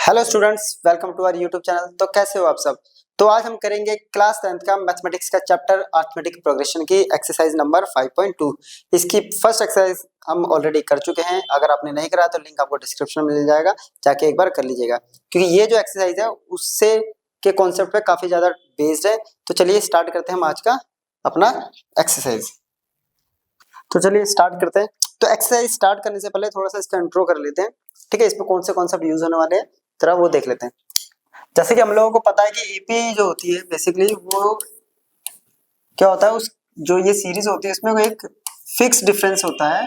Hello students, welcome to our YouTube channel. तो कैसे हो आप सब। तो आज हम करेंगे क्लास 10th का मैथमेटिक्स का चैप्टर अरिथमेटिक प्रोग्रेशन की एक्सरसाइज नंबर 5.2। इसकी फर्स्ट एक्सरसाइज हम ऑलरेडी कर चुके हैं। अगर आपने नहीं करा तो लिंक आपको डिस्क्रिप्शन में मिल जाएगा, जाके एक बार कर लीजिएगा, क्योंकि ये जो एक्सरसाइज है उससे के कॉन्सेप्ट पे काफी ज्यादा बेस्ड है। तो चलिए स्टार्ट करते हैं हम आज का अपना एक्सरसाइज। तो चलिए स्टार्ट करते हैं। तो एक्सरसाइज स्टार्ट करने से पहले थोड़ा सा इसका इंट्रो कर लेते हैं, ठीक है। इसमें कौन से कॉन्सेप्ट यूज होने वाले हैं जरा वो देख लेते हैं। जैसे कि हम लोगों को पता है कि एपी जो होती है बेसिकली वो क्या होता है, उस जो ये सीरीज होती है इसमें एक फिक्स डिफरेंस होता है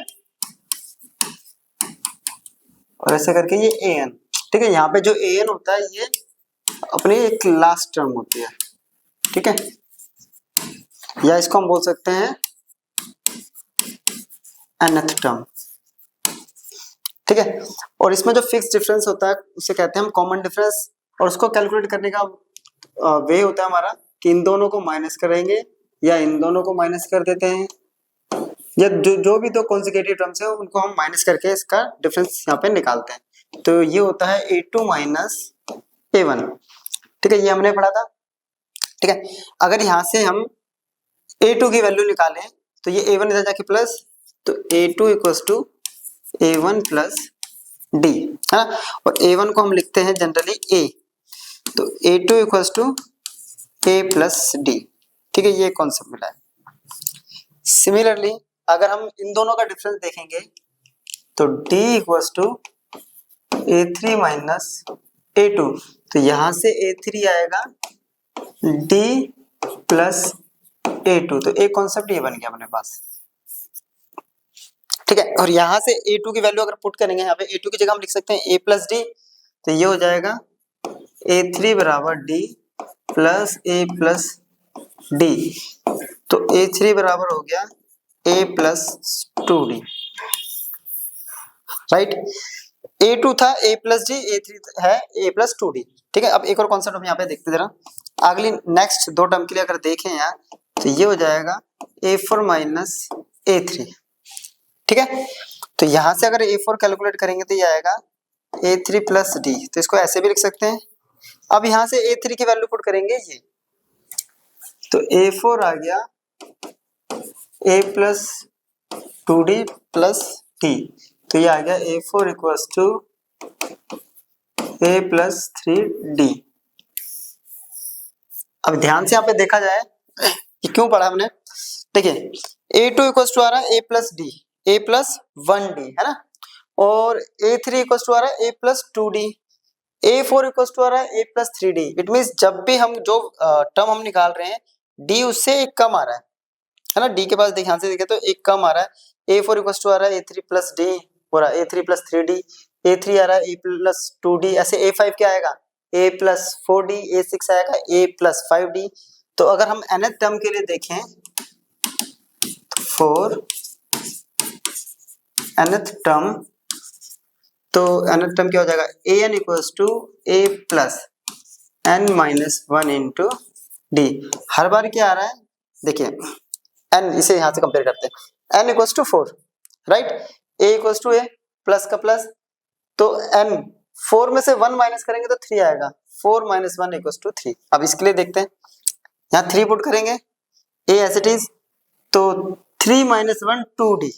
और ऐसे करके ये ए एन, ठीक है। यहाँ पे जो ए एन होता है ये अपनी एक लास्ट टर्म होती है, ठीक है, या इसको हम बोल सकते हैं nth टर्म, ठीक है। और इसमें जो फिक्स डिफरेंस होता है उसे कहते हैं हम कॉमन डिफरेंस। और उसको कैलकुलेट करने का वे होता है हमारा कि इन दोनों को माइनस करेंगे या इन दोनों को माइनस कर देते हैं, या जो भी दो कॉन्सेक्यूटिव टर्म्स है उनको हम माइनस करके इसका डिफरेंस यहाँ पे निकालते हैं। तो ये होता है a2 माइनस a1, ठीक है, ये हमने पढ़ा था, ठीक है। अगर यहाँ से हम a2 की वैल्यू निकालें तो ये a1 इधर जाके प्लस, तो a2 equals to a1 plus D, है ना। और a1 को हम लिखते हैं जनरली a, तो a2 equals to a plus D, ठीक है, ये कॉन्सेप्ट मिला है। सिमिलरली अगर हम इन दोनों का डिफरेंस देखेंगे तो d equals to a3 minus a2, तो यहां से a3 आएगा d प्लस a2, तो एक कॉन्सेप्ट ये बन गया अपने पास, ठीक है। और यहां से a2 की वैल्यू अगर पुट करेंगे यहाँ पे a2 की जगह हम लिख सकते हैं a प्लस डी, तो ये हो जाएगा a3 बराबर d plus a plus D, तो a3 बराबर हो गया a plus 2d, right. a2 था a प्लस डी, a3 है a प्लस 2d, ठीक है। अब एक और कॉन्सेप्ट हम यहाँ पे देखते जरा। अगली नेक्स्ट दो टर्म के लिए अगर देखें यार तो ये हो जाएगा a4 माइनस a3, ठीक है। तो यहां से अगर a4 कैलकुलेट करेंगे तो ये आएगा a3 प्लस डी, तो इसको ऐसे भी लिख सकते हैं। अब यहां से a3 की वैल्यू पुट करेंगे ये, तो a4 आ गया a plus 2d plus T, तो ये आ गया a4 equals to a plus 3d। अब ध्यान से यहाँ पे देखा जाए कि क्यों पढ़ा हमने, देखिए a2 इक्वल्स टू आ रहा है a plus D, a plus 1d, है ना। और a3 इक्वल्स टू आ रहा है a plus 2d, a4 equals to आ रहा है a plus 3d। It means जब भी हम जो टर्म हम निकाल रहे हैं d उससे एक कम आ रहा है ना। d के पास ध्यान से देखें तो एक कम आ रहा है। a4 इक्वल्स टू आ रहा है a3 प्लस d, हो रहा है a3 प्लस 3d, a3 आ रहा है a प्लस 2d, ऐसे a5 क्या आएगा a प्लस 4d, a6 आएगा a प्लस 5d। तो अगर हम nth टर्म के लिए देखें फॉर nth टर्म, तो nth टर्म क्या हो जाएगा an equals to a plus n minus 1 into d. हर बार क्या आ रहा है देखिए n, इसे यहां से कंपेयर करते हैं, n equals to 4, right, a equals to a plus का प्लस, तो n 4 में से 1 माइनस करेंगे तो 3 आएगा, 4 माइनस 1 इक्वल्स टू 3। अब इसके लिए देखते हैं, यहाँ 3 पुट करेंगे a एज इट इज, तो 3 माइनस 1 2d,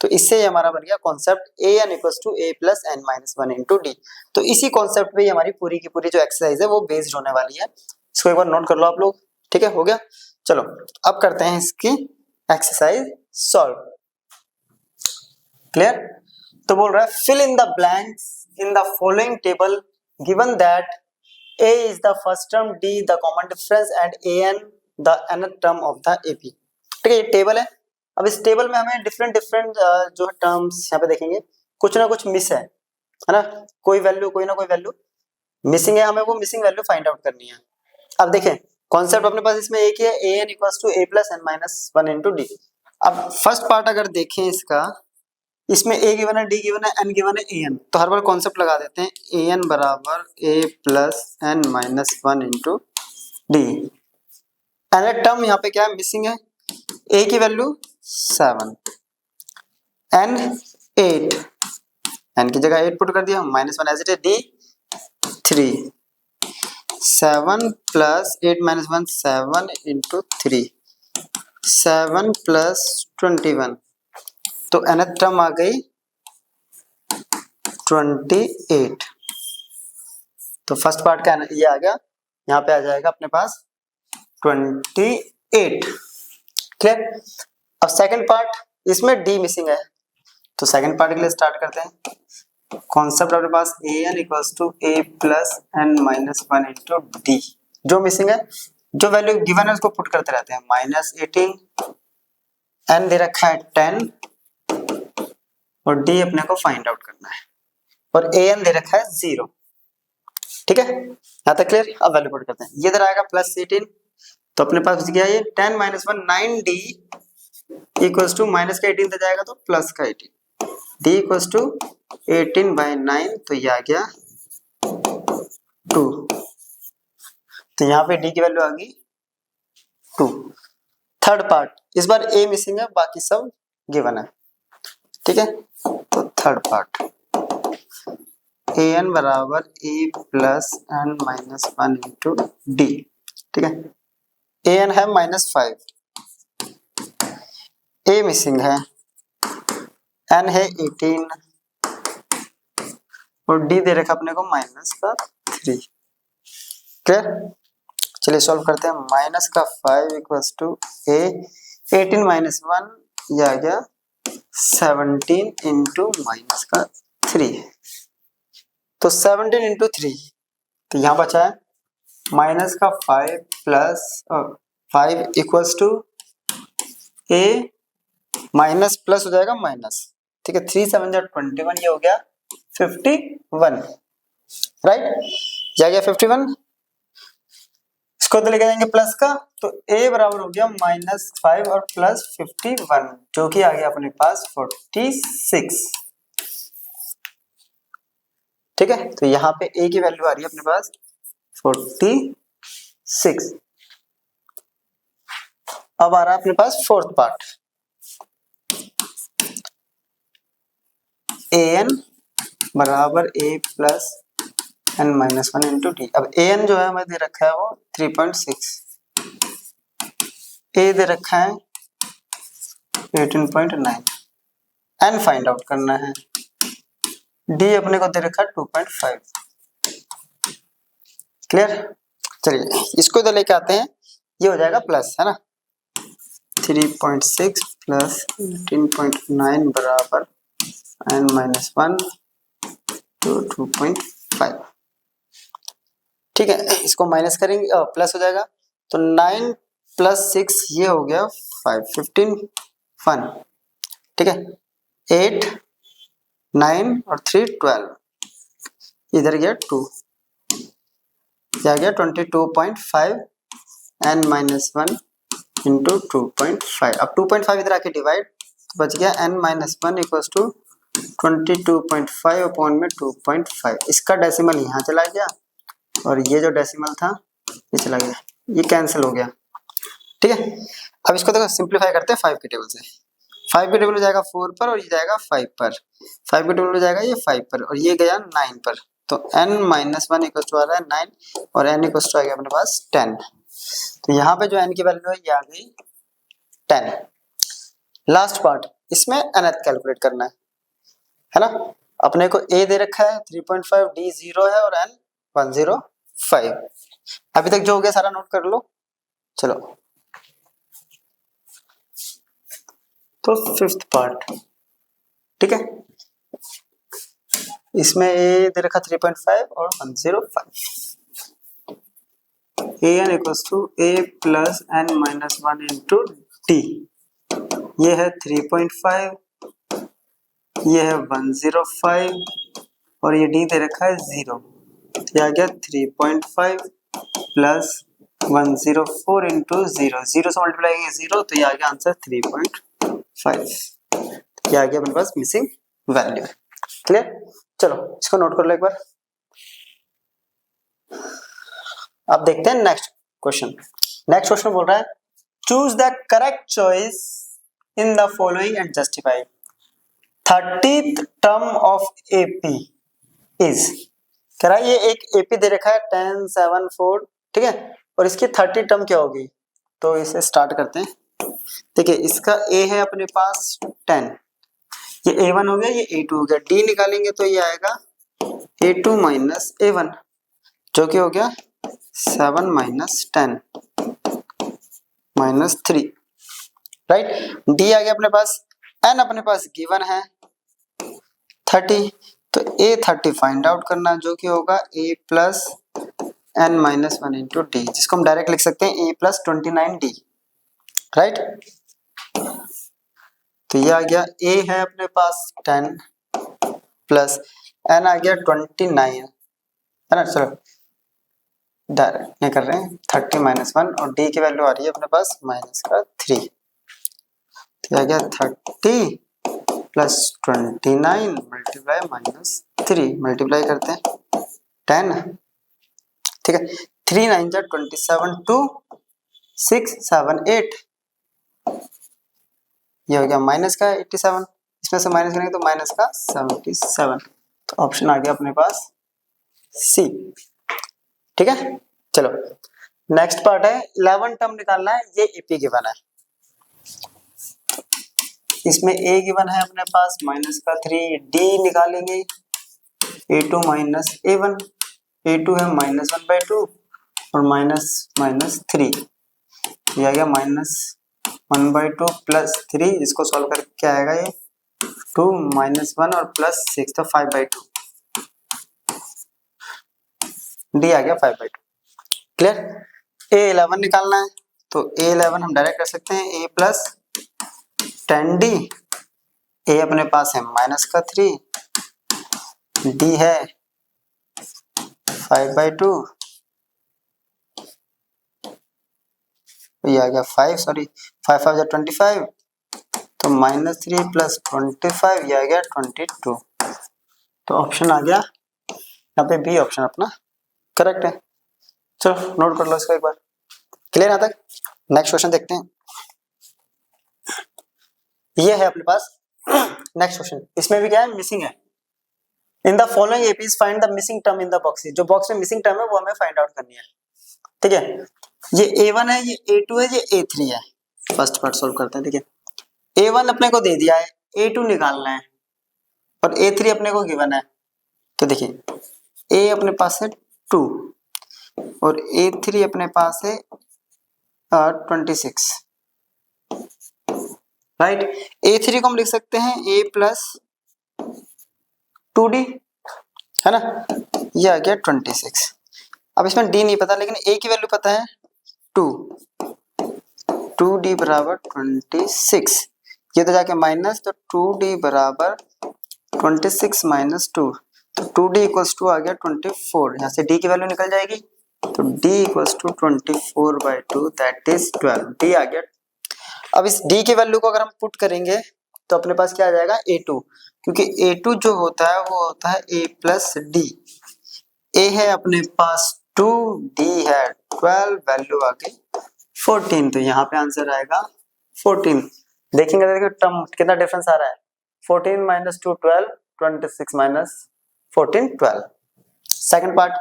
तो इससे ये हमारा बन गया concept an equals to a plus n minus 1 into D. तो इसी कॉन्सेप्ट पे हमारी पूरी की पूरी जो एक्सरसाइज है वो बेस्ड होने वाली है। इसको एक बार नोट कर लो आप लोग, ठीक है, हो गया। चलो अब करते हैं इसकी एक्सरसाइज सॉल्व, क्लियर। तो बोल रहा है fill in the blanks in the following table given that a is the first term, d the common difference and an the nth term of the ap, ठीक है। ये टेबल है। अब इस टेबल में हमें डिफरेंट जो टर्म्स यहाँ पे देखेंगे कुछ ना कुछ मिस है ना, कोई वैल्यू कोई ना कोई वैल्यू मिसिंग है, हमें वो मिसिंग वैल्यू फाइंड आउट करनी है। अब देखें कॉन्सेप्ट अपने पास इसमें एक ही है, an equals to a plus n minus 1 into D. अब फर्स्ट पार्ट अगर देखें इसका, इसमें a गिवन है, d गिवन है, n गिवन है, an, तो हर बार कॉन्सेप्ट लगा देते हैं an बराबर a plus n minus 1 into D. nth term यहाँ पे क्या है मिसिंग है, a की वैल्यू 7, n 8, n की जगह 8 पुट कर दिया, minus 1 as it is, d 3, 7 plus 8 minus 1 7 into 3, 7 plus 21, तो nth टर्म आ गई 28। तो फर्स्ट पार्ट का ये आ गया, यहाँ पे आ जाएगा अपने पास 28। क्लियर। अब सेकंड पार्ट, इसमें डी मिसिंग है, तो सेकंड पार्ट के लिए स्टार्ट करते हैं। कॉन्सेप्ट अपने पास a n equals to a plus n minus 1 into d. जो मिसिंग है, जो वैल्यू गिवन है उसको पुट करते रहते हैं। -18, एन दे रखा है 10 और डी अपने को फाइंड आउट करना है, और ए एन दे रखा है 0। ठीक है, यहाँ तक क्लियर। अब वैल्यू पुट करते हैं। ये इधर आएगा +18, तो अपने पास गया ये 10 minus 1 9d equals to minus का 18 तक जाएगा तो प्लस का 18, d इक्वल्स टू 18/9, तो ये आ गया 2। तो यहाँ पे d की वैल्यू आ गई 2। थर्ड पार्ट, इस बार a मिसिंग है, बाकी सब गिवन है। ठीक है, तो थर्ड पार्ट ए एन बराबर a plus n minus 1 into d. ठीक है, ए एन है -5, ए मिसिंग है, एन है 18 और डी दे रखा अपने को -3। क्लियर। चलिए सॉल्व करते हैं। -5 इक्वल्स टू ए, 18 माइनस 1 ये आ गया 17 इंटू -3, तो 17 इंटू 3, तो यहाँ बचा है -5 plus 5 equals to A minus plus हो जाएगा माइनस। ठीक है, 3 7 21, ये हो गया 51। राइट, जा गया 51। इसको तो लेके जाएंगे प्लस का, तो a बराबर हो गया -5 और प्लस 51, जो कि आ गया अपने पास 46। ठीक है, तो यहाँ पे a की वैल्यू आ रही है अपने पास 46। अब आ रहा है अपने पास फोर्थ पार्ट, ए एन बराबर a plus n minus 1 into D. अब ए एन जो है हमें दे रखा है वो 3.6, ए दे रखा है 18.9, एन फाइंड आउट करना है, डी अपने को दे रखा है 2.5। क्लियर। चलिए इसको इधर लेके आते हैं, ये हो जाएगा प्लस, है ना। 3.6 प्लस 18.9 बराबर n माइनस 1 तो 2.5। ठीक है, इसको माइनस करेंगे, प्लस हो जाएगा, तो 9 प्लस 6 ये हो गया 5, 15 1। ठीक है, 8 9 और 3 12, इधर गया 2, क्या गया 22.5 n माइनस 1 इंटू 2.5। अब 2.5 इधर आके डिवाइड, तो बच गया n minus 1 equals to 22.5 upon में 2.5। इसका डेसिमल यहाँ चला गया और ये जो डेसिमल था ये चला गया, ये कैंसिल हो गया। ठीक है, अब इसको देखो सिंप्लीफाई करते हैं 5 के टेबल से। 5 के टेबल हो जाएगा 4 पर और ये जाएगा 5 पर, 5 के टेबल हो जाएगा ये 5 पर और ये गया 9 पर, तो n माइनस 1 इक्वल टू आ रहा है 9 और n इक्वल टू आ गया अपने पास 10। तो यहाँ पे जो n की वैल्यू है ये आ गई 10। लास्ट पार्ट, इसमें nth कैलकुलेट करना है ना। अपने को a दे रखा है 3.5, d 0 है और n 105। अभी तक जो हो गया सारा नोट कर लो। चलो तो फिफ्थ पार्ट, ठीक है, इसमें a दे रखा 3.5 और 105। an equals to a plus n minus 1 into D. ये है 3.5, ये है 105 और ये d दे रखा है 0, तो ये आ गया 3.5 प्लस 104 इंटू 0, 0 से मल्टीप्लाई किया 0, तो ये आ गया आंसर 3.5। ये आ गया अपने पास मिसिंग वैल्यू। क्लियर। चलो इसको नोट कर लो एक बार। अब देखते हैं नेक्स्ट क्वेश्चन। नेक्स्ट क्वेश्चन बोल रहा है choose the correct choice in the following and justify 30th term of AP is. कह रहा है ये एक एपी दे रखा है 10 7 4, ठीक है, और इसकी 30 टर्म क्या होगी, तो इसे स्टार्ट करते हैं। देखिए इसका ए है अपने पास 10, ये A1 हो गया, ये A2 हो गया, D निकालेंगे तो ये आएगा A2 माइनस A1 जो कि हो गया 7 माइनस 10 माइनस 3, राइट। D आ गया अपने पास, N अपने पास गिवन है 30, तो A30 फाइंड आउट करना जो कि होगा A plus N minus 1 into D, जिसको हम डायरेक्ट लिख सकते हैं A प्लस 29D, राइट। तो ये आ गया A है अपने पास 10 प्लस N आ गया 29, है ना, चलो डायरेक्ट नहीं कर रहे हैं, 30 माइनस 1 और D की वैल्यू आ रही है अपने पास माइनस का 3, तो आ गया 30 प्लस 29 मल्टीप्लाई माइनस 3, मल्टीप्लाई करते हैं 10, ठीक है, 3 9 जा 27 2 6 7 8, ये हो गया माइनस का 87, इसमें से माइनस करेंगे तो माइनस का 77, तो ऑप्शन आ गया अपने पास सी, ठीक है। चलो नेक्स्ट पार्ट है 11 टर्म निकालना है, ये एपी गिवन है, इसमें ए गिवन है अपने पास माइनस का 3, डी निकालेंगे A2 माइनस A1, A2 है माइनस 1/2 और माइनस माइनस 3, ये आ गया माइनस 1/2 प्लस 3, इसको सॉल्व करके क्या आएगा ये 2 माइनस 1 और प्लस 6, तो 5/2, डी आ गया 5/2, क्लियर। A11 निकालना है, तो A11 हम डायरेक्ट कर सकते हैं A प्लस 10D, A अपने पास है माइनस का 3, D है 5/2, ये आ गया 5, सॉरी 5 5 25, तो माइनस 3 प्लस 25, ये आ गया 22, तो ऑप्शन आ गया यहाँ पे बी ऑप्शन अपना करेक्ट है। चलो नोट कर लो इसको एक बार, क्लियर यहाँ तक। नेक्स्ट क्वेश्चन देखते हैं, ये है अपने पास नेक्स्ट क्वेश्चन, इसमें भी क्या है मिसिंग है। इन the following APs find the missing term in the boxes, जो बॉक्स में मिसिंग टर्म है वो हमें फाइंड आउट करनी है, ठीक है। ये A1 है, ये A2 है, ये A3 है। फर्स्ट पार्ट सॉल्व करते हैं, देखिए A1 अपने को दे दिया है, A2 निकालना है और A3 अपने को गिवन है, तो देखिए A अपने पास है 2 और A3 अपने पास है 26, राइट। A3 को हम लिख सकते हैं A प्लस 2D, है ना, ये आ गया 26। अब इसमें D नहीं पता लेकिन A की वैल्यू पता है 2, 2D बराबर 26, ये तो जाके माइनस, तो 2D बराबर 26 माइनस 2, तो 2D इक्वल्स टू आ गया 24, यहाँ से D की वैल्यू निकल जाएगी, तो D equals to 24/2 that is 12, D आ गया। अब इस D की वैल्यू को अगर हम पुट करेंगे तो अपने पास क्या आ जाएगा A2, क्योंकि A2 जो होता है वो होता है A प्लस D, A है अपने पास 2, D है 12, वैल्यू आ गई 14, तो यहाँ पे आंसर आएगा 14। देखेंगे देखिए टर्म कितना डिफरेंस आ रहा है, 14 माइनस 2 12, 26 माइनस 14 12। सेकंड पार्ट,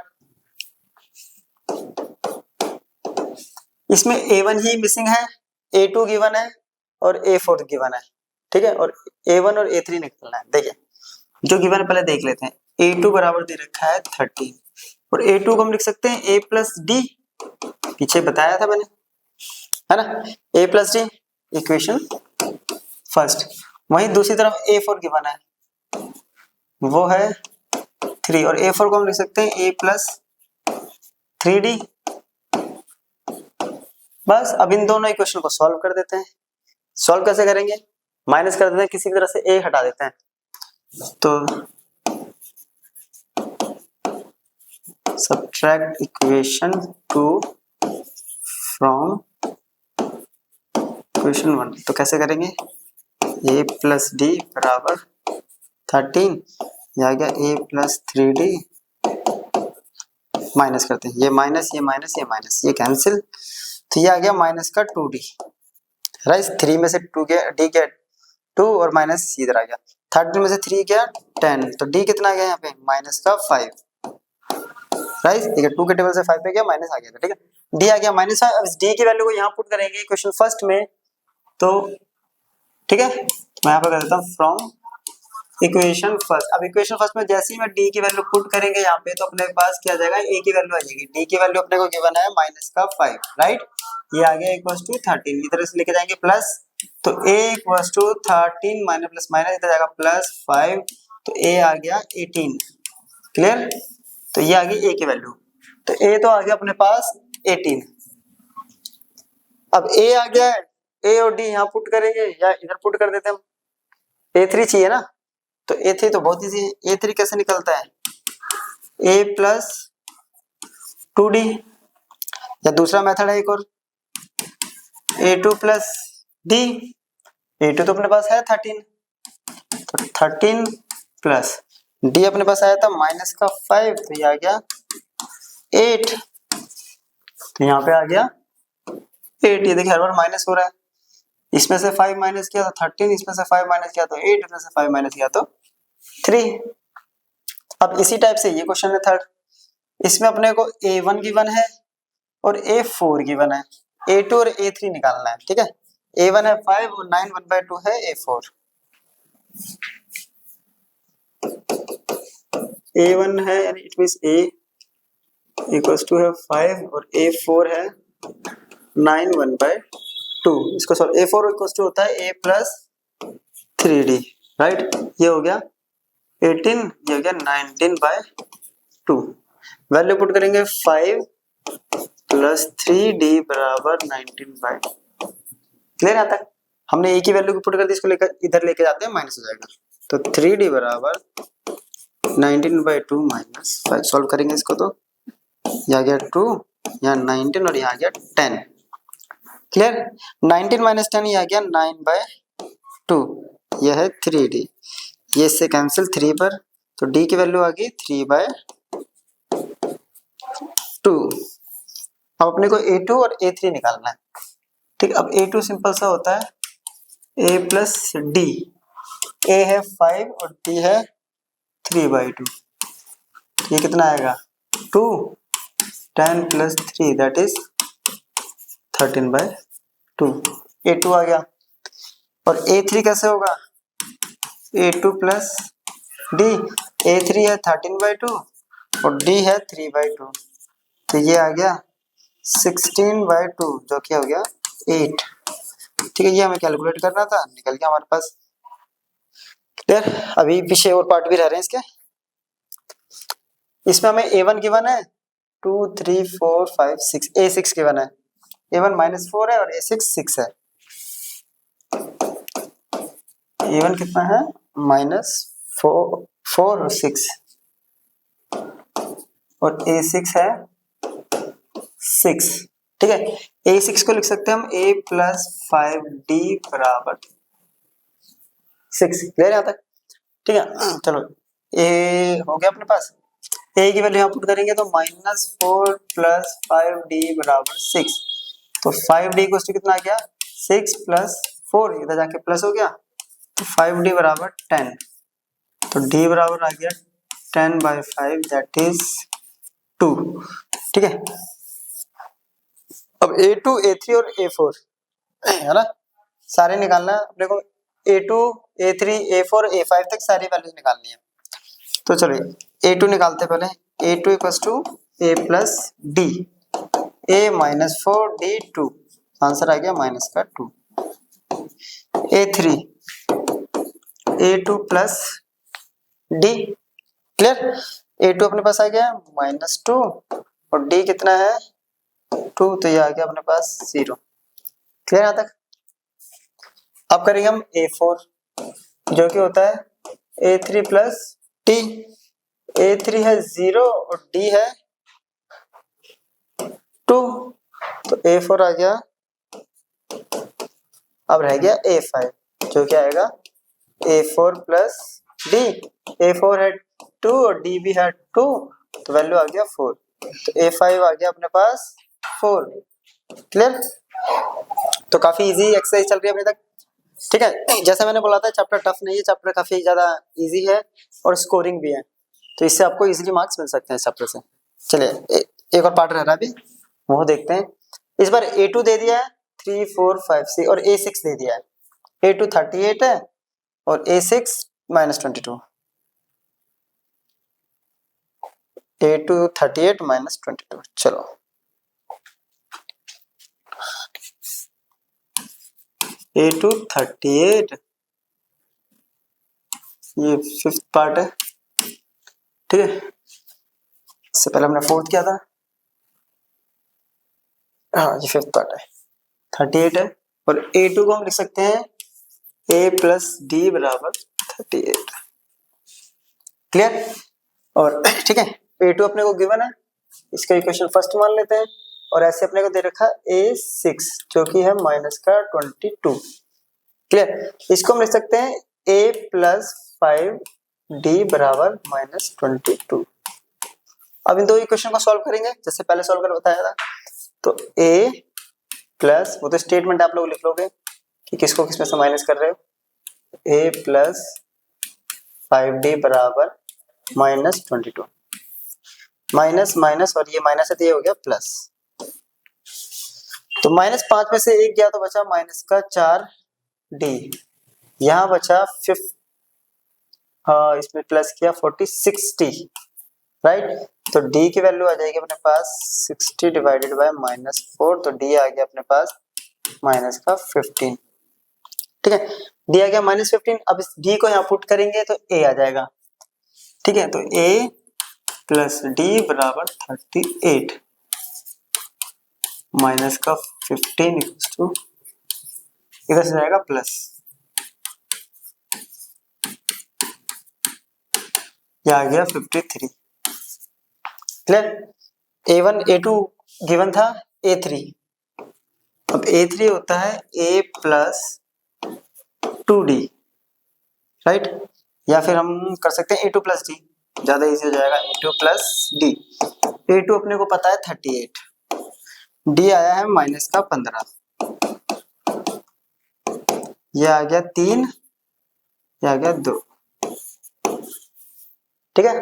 इसमें A1 ही मिसिंग है, A2 गिवन है और A4 गिवन है, ठीक है, और A1 और A3 निकालना है। देखिए जो गिवन है पहले देख लेते हैं, A2 बराबर दे रखा है 13 और A2 को हम लिख सकते हैं A प्लस डी, पीछे बताया था मैंने, है ना, A plus D equation first. वहीं दूसरी तरफ A4 गिवन है, वो है 3 और A4 को हम लिख सकते हैं A प्लस 3D। बस अब इन दोनों इक्वेशन को सॉल्व कर देते हैं। सॉल्व कैसे करेंगे, माइनस कर देते हैं, किसी तरह से A हटा देते हैं, तो सब्ट्रैक्ट इक्वेशन 2 फ्रॉम इक्वेशन 1, तो कैसे करेंगे, A प्लस डी बराबर 13, ये आ गया A प्लस 3D, माइनस करते हैं, ये माइनस ये माइनस ये माइनस, ये कैंसिल, तो ये आ गया माइनस का 2D, राइट। 3 में से 2 गया, D गया 2 और माइनस इधर आ गया, 13 में से 3 गया 10, तो D कितना आ गया यहाँ पे माइनस का 5, राइट। ठीक है, 2 के टेबल से 5 पे गया, माइनस आ गया था। ठीक है, डी आ गया -5। अब इस डी की वैल्यू को यहाँ पुट करेंगे क्वेश्चन फर्स्ट में, तो ठीक है मैं यहाँ पे कर देता हूँ फ्रॉम इक्वेशन फर्स्ट। अब इक्वेशन फर्स्ट में जैसे ही मैं डी की वैल्यू पुट करेंगे यहाँ पे, तो अपने पास क्या आ जाएगा, ए की वैल्यू आ जाएगी। डी की वैल्यू अपने को गिवन है -5, राइट। ये आ गया इक्वल्स टू 13, इधर से लेके जाएंगे प्लस, तो a equals to 13 minus plus minus इधर जाएगा +5, तो a आ गया 18। क्लियर, तो ये आ गई a की वैल्यू, तो a तो आ गया अपने पास 18। अब a आ गया, a और d यहाँ पुट करेंगे या इधर पुट कर देते हैं हम, a3 चाहिए ना, तो a3 तो बहुत इजी है। a3 कैसे निकलता है, a प्लस 2d, या दूसरा मेथड है एक और, a2 प्लस d। a2 तो अपने पास है 13, तो 13 प्लस d अपने पास आया था -5, तो ये आ गया 8, तो यहाँ पे आ गया 8। ये देखिए हर बार माइनस हो रहा है, इसमें से 5 माइनस किया तो 13, इसमें से 5 माइनस किया तो 8, इसमें से 5 माइनस किया तो 3। अब इसी टाइप से ये क्वेश्चन है थर्ड, इसमें अपने को a1 गिवन है और a4 गिवन है, a2 और a3 निकालना है। ठीक है, a1 है 5 और 9 1/2 है a4। a1 है यानी it means a equals to है 5 और a4 है 9 1/2। इसको सॉल्व, a4 इक्वल्स टू होता है a प्लस 3d, राइट। ये हो गया 18, ये हो गया 19/2। वैल्यू पुट करेंगे 5 प्लस 3d बराबर 19/2। क्लियर यहाँ तक, हमने a की वैल्यू को पुट कर दी, इसको लेकर इधर लेके जाते हैं माइनस हो जाएगा, तो 3d बराबर 19/2 माइनस 5। सॉल्व करेंगे इसको तो ये आ गया 2, यहाँ 19 और यहाँ आ गया 10। क्लियर, 19 माइनस 10 ये आ गया 9/2, यह है 3d। ये इससे कैंसिल 3 पर, तो d की वैल्यू आ गई 3/2। अब अपने को a2 और a3 निकालना है। ठीक, अब a2 सिंपल सा होता है a प्लस d, a है 5 और d है 3/2, ये कितना आएगा 2, 10 प्लस 3 दैट इज 13/2। a2 आ गया, और a3 कैसे होगा, a2 प्लस d, a3 है 13/2 और d है 3/2, तो ये आ गया 16/2 जो क्या हो गया 8। ठीक है, ये हमें कैलकुलेट करना था, निकल गया हमारे पास। क्लियर, अभी पीछे और पार्ट भी रह रहे हैं इसके। इसमें हमें a1 गिवन है 2 3 4 5 6, a6 गिवन है, a1 -4 है और a6 6 है। a1 कितना है -4 और 6, और a6 है 6। ठीक है, a6 को लिख सकते हैं हम a प्लस 5d बराबर 6। क्लियर यहाँ तक, ठीक है। चलो a हो गया अपने पास, a की वैल्यू यहाँ पुट करेंगे तो -4 प्लस 5d बराबर 6, तो 5d को कितना आ गया 6 प्लस 4, इधर जाके प्लस हो गया, तो 5d बराबर 10, तो d बराबर आ गया 10/5 दैट इज 2। ठीक है, अब a2 a3 और a4 है ना, सारे निकालना है अपने को, a2 a3 a4 a5 तक सारी वैल्यूज निकालनी है। तो चलिए a2 निकालते पहले, a2 equals to a plus d, a -4d 2, answer आ गया -2। a3 a2 plus d, clear, a2 अपने पास आ गया -2 और d कितना है 2, तो ये आ गया अपने पास 0। क्लियर यहाँ तक। अब करेंगे हम a4 जो कि होता है a3 प्लस d, a3 है 0 और d है 2, तो a4 आ गया। अब रह गया a5 जो कि आएगा a4 प्लस d, a4 है 2 और d भी है 2, तो वैल्यू आ गया 4, तो a5 आ गया अपने पास 4। क्लियर, तो काफी इजी एक्सरसाइज चल रही है अभी तक। ठीक है, जैसे मैंने बोला था चैप्टर टफ नहीं है, चैप्टर काफी ज्यादा इजी है और स्कोरिंग भी है, तो इससे आपको इजीली मार्क्स मिल सकते हैं इस चैप्टर से। चलिए एक और पार्ट रह रहा है अभी, वो देखते हैं। इस बार A2 दे दिया है 3 4 5 6 और A6 दे दिया है। A2 38 है और A6 -22। A2 38 -22। चलो A2 38, ये फिफ्थ पार्ट है, ठीक है। इससे पहले हमने फोर्थ किया था, हाँ ये फिफ्थ पार्ट है। 38 है और A2 को हम लिख सकते हैं A + D = 38। क्लियर? और ठीक है, A2 अपने को गिवन है, इसका इक्वेशन फर्स्ट मान लेते हैं। और ऐसे अपने को दे रखा A6 जो कि है -22। क्लियर? इसको हम लिख सकते हैं A + 5D = -22। अब इन दो इक्वेशन को सॉल्व करेंगे जैसे पहले सॉल्व कर बताया था। तो A प्लस, वो तो स्टेटमेंट आप लोग लिख लोगे कि किसको किसमें से माइनस कर रहे हो। A + 5D = -22। माइनस माइनस और ये माइनस है तो ये हो गया प्लस। तो -5 में से 1 गया तो बचा -4D। यहाँ बचा इसमें प्लस किया 46D, राइट। तो D की वैल्यू आ जाएगी अपने पास 60 / -4, तो D आ गया अपने पास -15। ठीक है, D आ गया -15। अब इस D को यहाँ पुट करेंगे तो A आ जाएगा। ठीक है, तो A + D = 38 -15 इधर से जाएगा प्लस, ये आ गया 53। क्लियर? A1 A2 गिवन था, A3। अब A3 होता है A + 2D, राइट। या फिर हम कर सकते हैं A2 + D, ज्यादा इजी हो जाएगा। A2 + D। A2 अपने को पता है 38, D आया है -15, ये आ गया 3, ये आ गया 2। ठीक है,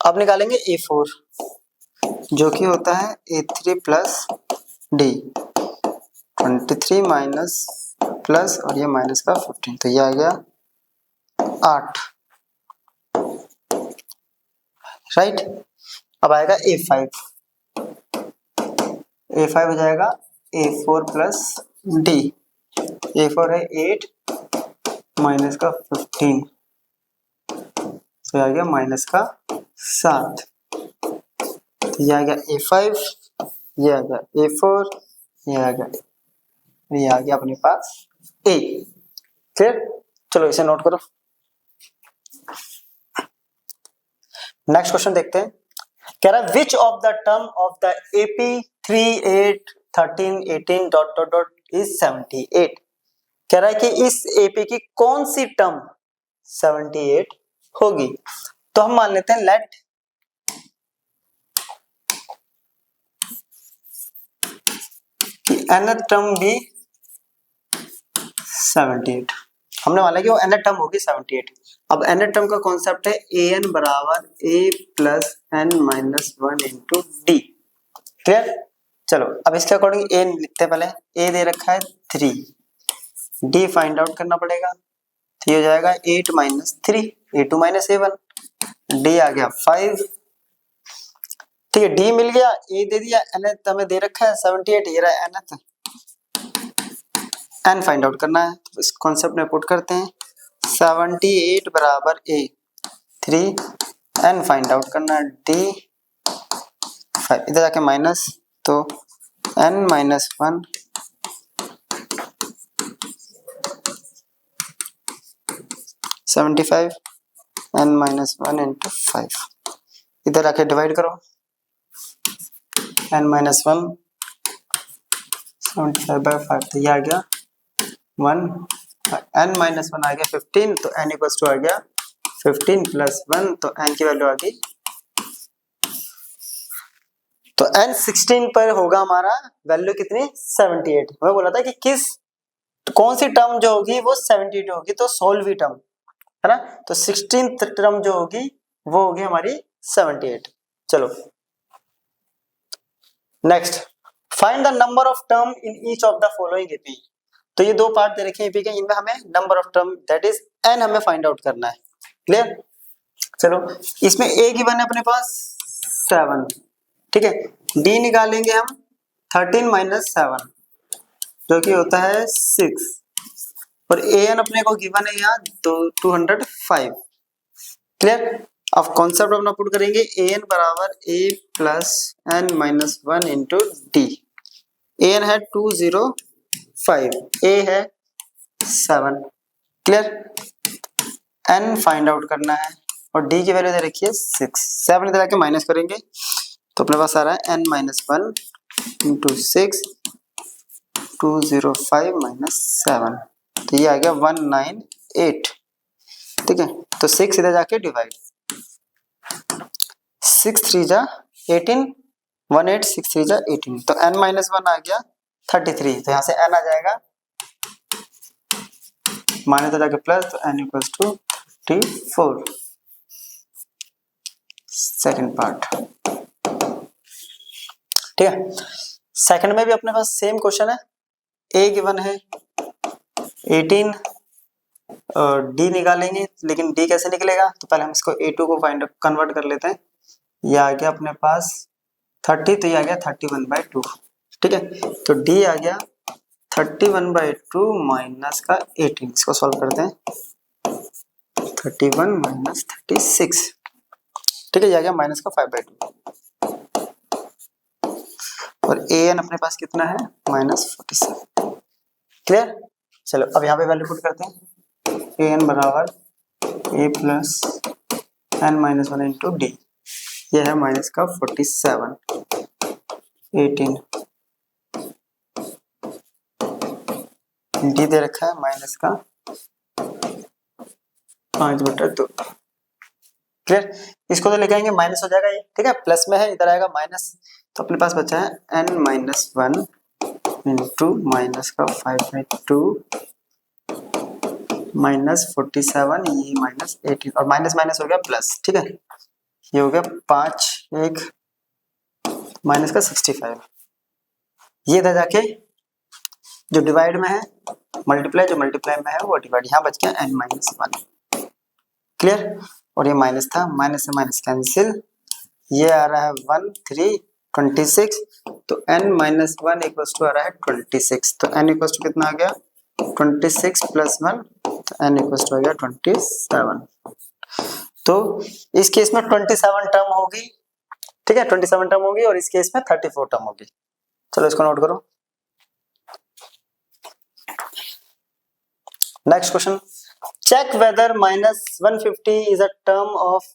अब निकालेंगे A4 जो कि होता है A3 + D। 23 माइनस प्लस और ये -15, तो ये आ गया 8, राइट। अब आएगा A5 हो जाएगा A4 + D। A4 है 8 -15, तो आ गया -7। तो ये आ गया A5, ये आ गया A4, ये आ गया, ये आ गया अपने पास A। फिर चलो इसे नोट करो। नेक्स्ट क्वेश्चन देखते हैं। कह रहा है विच of the term of the AP 3 8 13 18 ... is 78। कह रहा है कि इस AP की कौन सी टर्म 78 होगी। तो हम मान लेते हैं लेट nth टर्म भी 78। हमने माना कि वो nth टर्म होगी 78। अब nth टर्म का कॉन्सेप्ट है an = a + n - 1 × d। Clear? चलो अब इसके अकॉर्डिंग a लिखते हैं। पहले a दे रखा है 3, d फाइंड आउट करना पड़ेगा, तो ये हो जाएगा 8 - 3 a2 - a1, d आ गया 5। ठीक है, d मिल गया, a दे दिया, nth हमें दे रखा है 78, ये रहा nth, n फाइंड आउट करना है। तो इस कॉन्सेप्ट में पुट करते हैं 78 = a 3, n फाइंड आउट करना है d 5, इधर जाके माइनस, तो n - 1 75, n - 1 × 5, इधर आके डिवाइड करो, n - 1 75/5, तो ये आ गया 1, n - 1 आ गया 15, तो n = आ गया 15 + 1, तो n की वैल्यू आ गई, तो n 16 पर होगा हमारा वैल्यू कितनी 78। मैं बोला था कि कौन सी टर्म जो होगी वो 78 होगी, तो सोल्व टर्म है ना। तो 16th टर्म जो होगी वो होगी हमारी 78। चलो next, find the number of term in each of the following AP. तो ये दो पार्ट दे रखे हैं एपी के, इनमें हमें number of term that is n हमें फाइंड आउट करना है। क्लियर? चलो, इसमें a गिवन है अपने पास 7, ठीक है। d निकालेंगे हम 13 माइनस 7 जो कि होता है 6, और an अपने को गिवन है यहाँ 205। क्लियर? अब कॉन्सेप्ट अपना पुट करेंगे, an बराबर a plus n minus 1 into D. an है 205, a है 7। क्लियर? n फाइंड आउट करना है और d की वैल्यू दे रखी है 6। 7 इधर आके माइनस करेंगे तो अपने पास आ रहा है n माइनस 1 इंटू 6, 205 माइनस 7, तो ये आ गया 198। ठीक है, तो 6 इधर जाके डिवाइड, 6 3 जा 18, 18 6 3 जा 18, तो n माइनस 1 आ गया 33। तो यहाँ से n आ जाएगा माइनस हो जाके प्लस, तो n equals to 34। Second part, ठीक है। सेकंड में भी अपने पास सेम क्वेश्चन है, a गिवन है 18 और d निकालेंगे, लेकिन d कैसे निकलेगा, तो पहले हम इसको a2 को फाइंड कन्वर्ट कर लेते हैं। ये आ गया अपने पास 30, तो ये आ गया 31/2। ठीक है, तो d आ गया 31/2 माइनस का 18, इसको सॉल्व करते हैं, 31 माइनस 36। ठीक है, ये आ गया माइनस का 5/2, और an अपने पास कितना है -47। क्लियर? चलो अब यहाँ पे वैल्यू पुट करते हैं, an बराबर a plus n minus 1 into D. ये है माइनस का 47, 18, डी दे रखा है माइनस का 5/2। क्लियर? इसको तो लेके आएंगे माइनस हो जाएगा ये, ठीक है, प्लस में है, इधर आएगा माइनस, तो अपने पास बचा है n माइनस 1 इंटू माइनस का 5/2 माइनस 47, ये माइनस 18, और माइनस माइनस हो गया प्लस। ठीक है, ये हो गया 5 1 माइनस का 65। ये इधर जाके जो डिवाइड में है मल्टीप्लाई, जो मल्टीप्लाई में है वो डिवाइड, यहाँ बच गया n माइनस 1। क्लियर? और ये माइनस था, माइनस से माइनस कैंसिल, ये आ रहा है 1 3 26, तो n माइनस 1 इक्वल्स टू आ रहा है 26, तो n इक्वल्स टू कितना आ गया 26 प्लस 1, तो n इक्वल्स टू आ गया 27। तो इस केस में 27 टर्म होगी, ठीक है, 27 टर्म होगी, और इस केस में 34 टर्म होगी। चलो इसको नोट करो। Next question, check whether minus 150 is a term of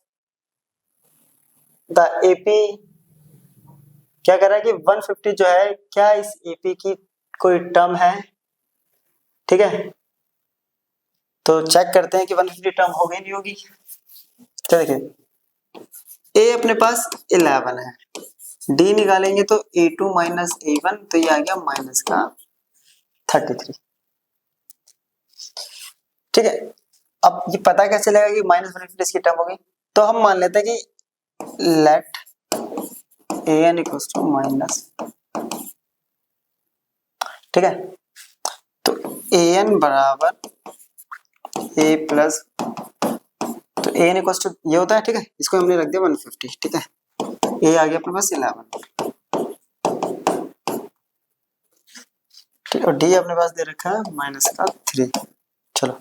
the AP. क्या कह रहा है कि 150 जो है, क्या इस एपी की कोई टर्म है? ठीक है, तो चेक करते हैं कि 150 टर्म होगी नहीं होगी। तो देखिए, a अपने पास 11 है, d निकालेंगे तो a2 माइनस a1, तो ये आ गया माइनस का 33। ठीक है, अब ये पता कैसे चलेगा कि माइनस 150 इसकी टर्म होगी, तो हम मान लेते हैं कि let an equals to minus, ठीक है, तो an बराबर a प्लस, तो an इक्वल्स टू ये होता है, ठीक है, इसको हमने रख दिया 150। ठीक है, a आ गया अपने पास 11, ठीक, और d अपने पास दे रखा है माइनस का 3। चलो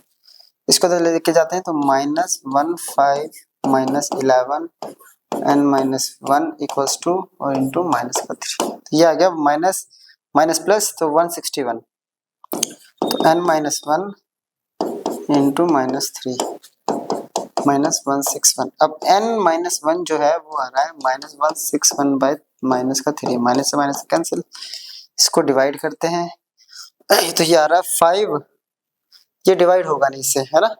इसको तो लेके जाते हैं, तो minus 1 5 minus 11 n minus 1 equals to और इंटू माइनस का 3, तो ये आ गया माइनस माइनस प्लस, तो 161, तो n minus 1 into minus 3 minus 161। अब n माइनस 1 जो है वो आ रहा है माइनस 161 बाय माइनस का 3, माइनस से माइनस कैंसिल, इसको डिवाइड करते हैं, तो ये आ रहा है 5, ये डिवाइड होगा नहीं इससे, है ना।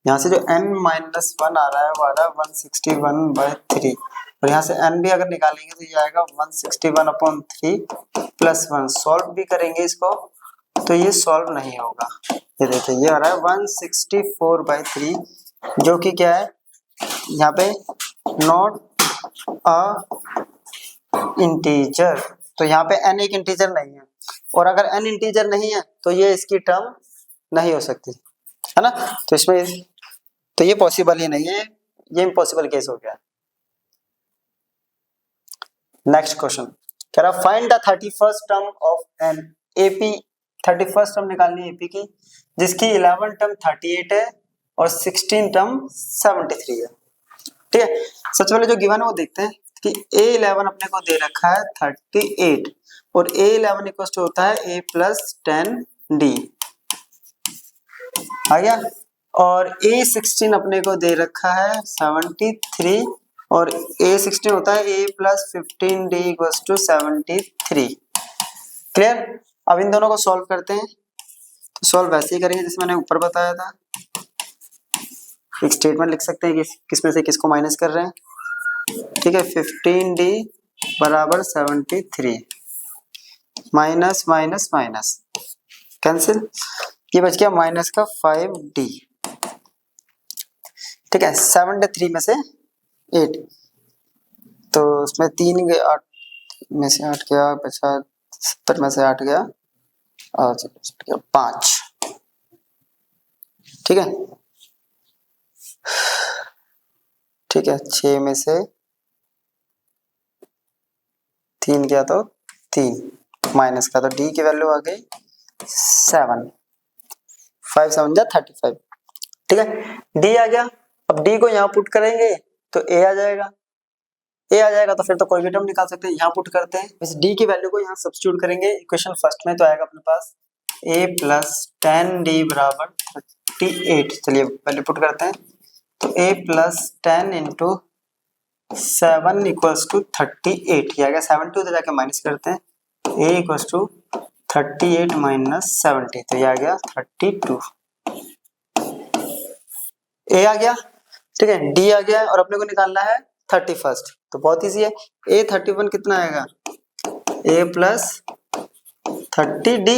यहाँ से जो n माइनस 1 आ रहा है वो आ रहा है 161/3, और यहाँ से n भी अगर निकालेंगे तो ये आएगा 161/3 प्लस 1। सॉल्व भी करेंगे इसको तो ये सॉल्व नहीं होगा। ये देखिए, ये आ रहा है 164/3, जो कि क्या है यहाँ पे नॉट अ इंटीजर, तो यहाँ पे n एक इंटीजर नहीं है, और अगर n इंटीजर नहीं है तो ये इसकी टर्म नहीं हो सकती, है ना। तो इसमें तो ये पॉसिबल ही नहीं है, ये इम्पॉसिबल केस हो गया। नेक्स्ट क्वेश्चन कह रहा find the 31st term of an AP, 31st term निकालनी है एपी की जिसकी 11 टर्म 38 है और 16 टर्म 73 है। ठीक है, सबसे पहले जो गिवन है वो देखते हैं कि A11 अपने को दे रखा है 38 और A11 इक्वल टू होता है A प्लस 10D आ गया, और A16 अपने को दे रखा है 73 और A16 होता है A plus 15D equal to 73। Clear. अब इन दोनों को सॉल्व करते हैं, तो सॉल्व वैसे ही करेंगे जैसे मैंने ऊपर बताया था। एक स्टेटमेंट लिख सकते हैं कि किसमें से किसको माइनस कर रहे हैं। ठीक है, 15D बराबर 73 माइनस माइनस माइनस कैंसिल, ये बच गया माइनस का 5D। ठीक है, 73 में से 8 तो उसमें 3 गए, 8 में से 8 गया, बचा 70 में से 8 गया और 5। ठीक है, ठीक है, 6 में से 3 गया तो 3 माइनस का, तो D की वैल्यू आ गई 7, 5 7 जा 35। ठीक है, D आ गया। अब D को यहाँ पुट करेंगे तो A आ जाएगा, A आ जाएगा तो फिर तो कोई भी टर्म निकाल सकते हैं। यहाँ पुट करते हैं, इस D की वैल्यू को यहाँ सब्स्टिट्यूट करेंगे इक्वेशन फर्स्ट में, तो आएगा अपने पास A प्लस 10D बराबर 38। चलिए वैल्यू पुट करते हैं, तो A plus 10 into 7 equals to 38, ये आ गया। 7 2 जाके माइनस करते हैं, A इक्वल्स टू 38 माइनस 70, तो ये आ गया 32। A आ गया, ठीक है, D आ गया और अपने को निकालना है 31st, तो बहुत इजी है। A 31 कितना आएगा, A plus 30D,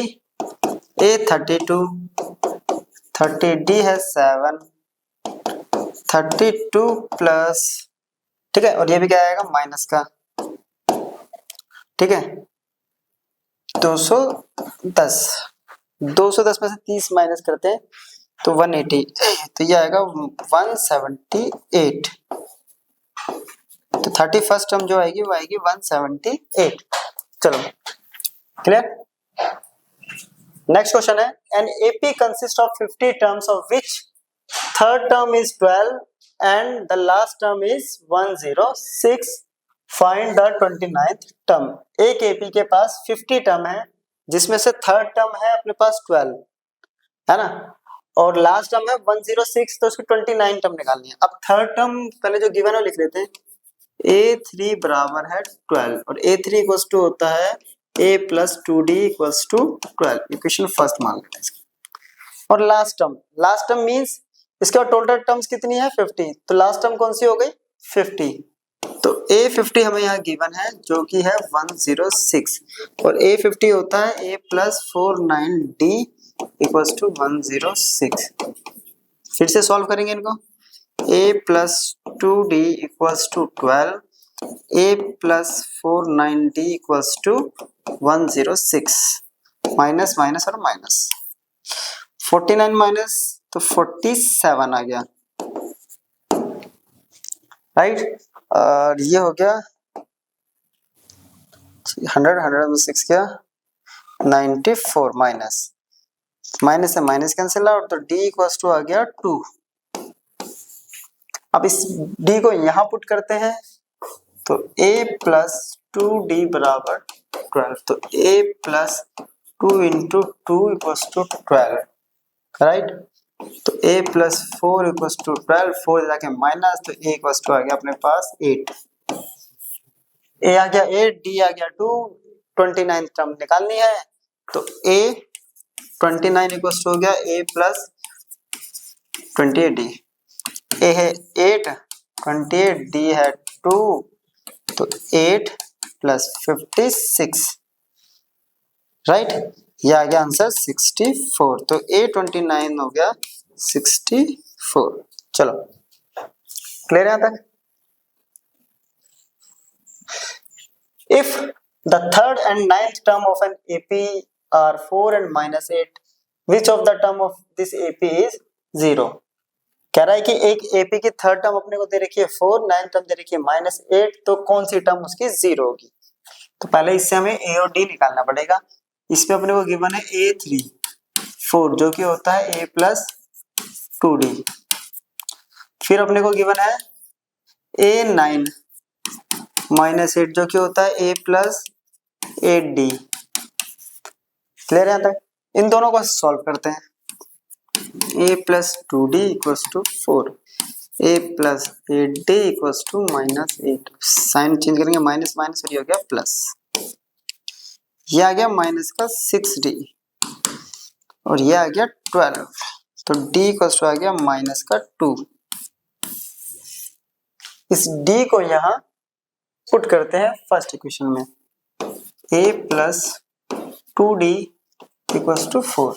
A 32, 30D है 7, 32 प्लस, ठीक है, और ये भी क्या आएगा माइनस का, ठीक है, 210, 210 में से 30 माइनस करते हैं तो 180, तो ये आएगा 178। तो 31st टर्म जो आएगी वो आएगी 178। चलो क्लियर। नेक्स्ट क्वेश्चन है, an AP consist of 50 terms of which third term is 12 and the last term is 106, find the 29th term. एक एपी के पास 50 टर्म है जिसमें से थर्ड टर्म है अपने पास 12, है ना, और लास्ट टर्म है 106, तो उसकी 29 टर्म निकालनी है। अब थर्ड टर्म पहले जो गिवन है लिख लेते हैं, A3 बराबर है 12 और A3 इक्वल्स टू होता है A plus 2D equals to 12, equation first मान लेते हैं। और लास्ट टर्म मींस इसके बाद टोटल टर्म्स कितनी है 50, तो लास्ट टर्म कौन सी हो गई 50, तो A50 हमें यहाँ गिवन है जो कि है 106 और A50 होता है A plus 49D equals to 106। फिर से सॉल्व करेंगे इनको, A plus 2D equals to 12, A plus 49D equals to 106, minus minus और माइनस, 49 माइनस तो 47 आ गया, राइट। और ये हो गया 100 में 6 क्या 94, माइनस माइनस से माइनस कैंसिल आउट, तो D इक्वल्स टू आ गया 2। अब इस D को यहाँ पुट करते हैं, तो A प्लस 2D बराबर 12, तो A plus 2 into 2 equals to 12, right. तो A प्लस 4 इक्वल्स टू 12, 4 जाके माइनस, तो A इक्वल्स टू आ गया अपने पास 8। A आ गया 8, D आ गया 2, 29 टर्म निकालनी है, तो A 29 इक्वल्स टू हो गया A प्लस 28D, A है 8, 28, D है 2, तो 8 प्लस 56, राइट, ये आ गया आंसर 64, तो A29 हो गया 64। चलो क्लियर है यहाँ तक। If the third and ninth term of an AP are 4 and -8. Which of the term of this AP is 0? कह रहा है कि एक एपी की थर्ड टर्म अपने को दे रखी है 4, नाइन्थ टर्म दे रखी है -8, तो कौन सी टर्म उसकी 0 होगी? तो पहले इससे हमें ए और डी निकालना पड़ेगा। इसमें अपने को गिवन है A3 4 जो कि होता है a प्लस 2d। फिर अपने को गिवन है A9 -8 जो कि होता है a प्लस 8d। क्लियर है यहाँ तक? इन दोनों को सॉल्व करते हैं। a plus 2d equals to 4, a plus 8d equals to -8। Sign change करेंगे, माइनस माइनस और ये हो गया प्लस, ये आ गया माइनस का 6d और ये आ गया 12, तो d इक्वल्स टू आ गया माइनस का 2। इस d को यहाँ पुट करते हैं फर्स्ट इक्वेशन में, a plus 2d equals to 4,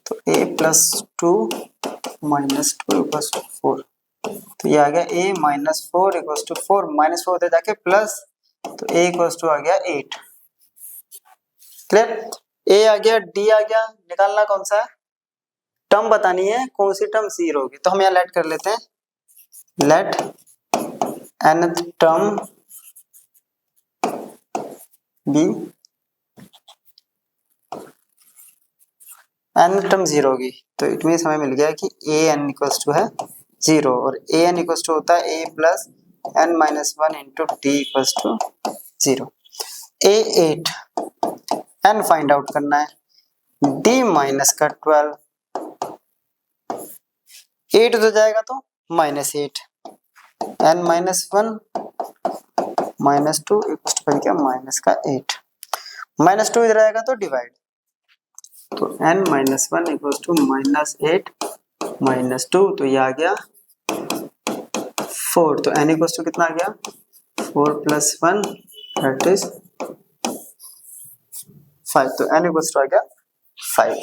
तो a plus 2 minus 2 equals to 4, तो ये आ गया a minus 4 equals to 4, minus 4 होते जाके प्लस, तो a इक्वल्स टू आ गया 8। क्लियर? a आ गया, d आ गया, निकालना कौन सा है? टर्म बतानी है, कौन सी टर्म 0 होगी। तो हम यहाँ लेट कर लेते हैं, let nth term be, n term 0 होगी, तो इट मीन्स हमें मिल गया कि an इक्वल्स टू है 0 और an इक्वल्स टू होता है a plus n minus 1 into d equals to 0। a8 n find out करना है, d माइनस का 12, 8 हो जाएगा तो -8, n minus 1 minus 2 equals to क्या माइनस का 8, -2 इधर आएगा तो डिवाइड, तो n माइनस 1 इक्वल्स टू -8 -2, तो ये आ गया 4, तो n इक्वल्स टू कितना आ गया 4 प्लस 1 दैट इज 5, तो n इक्वल्स टू आ गया 5।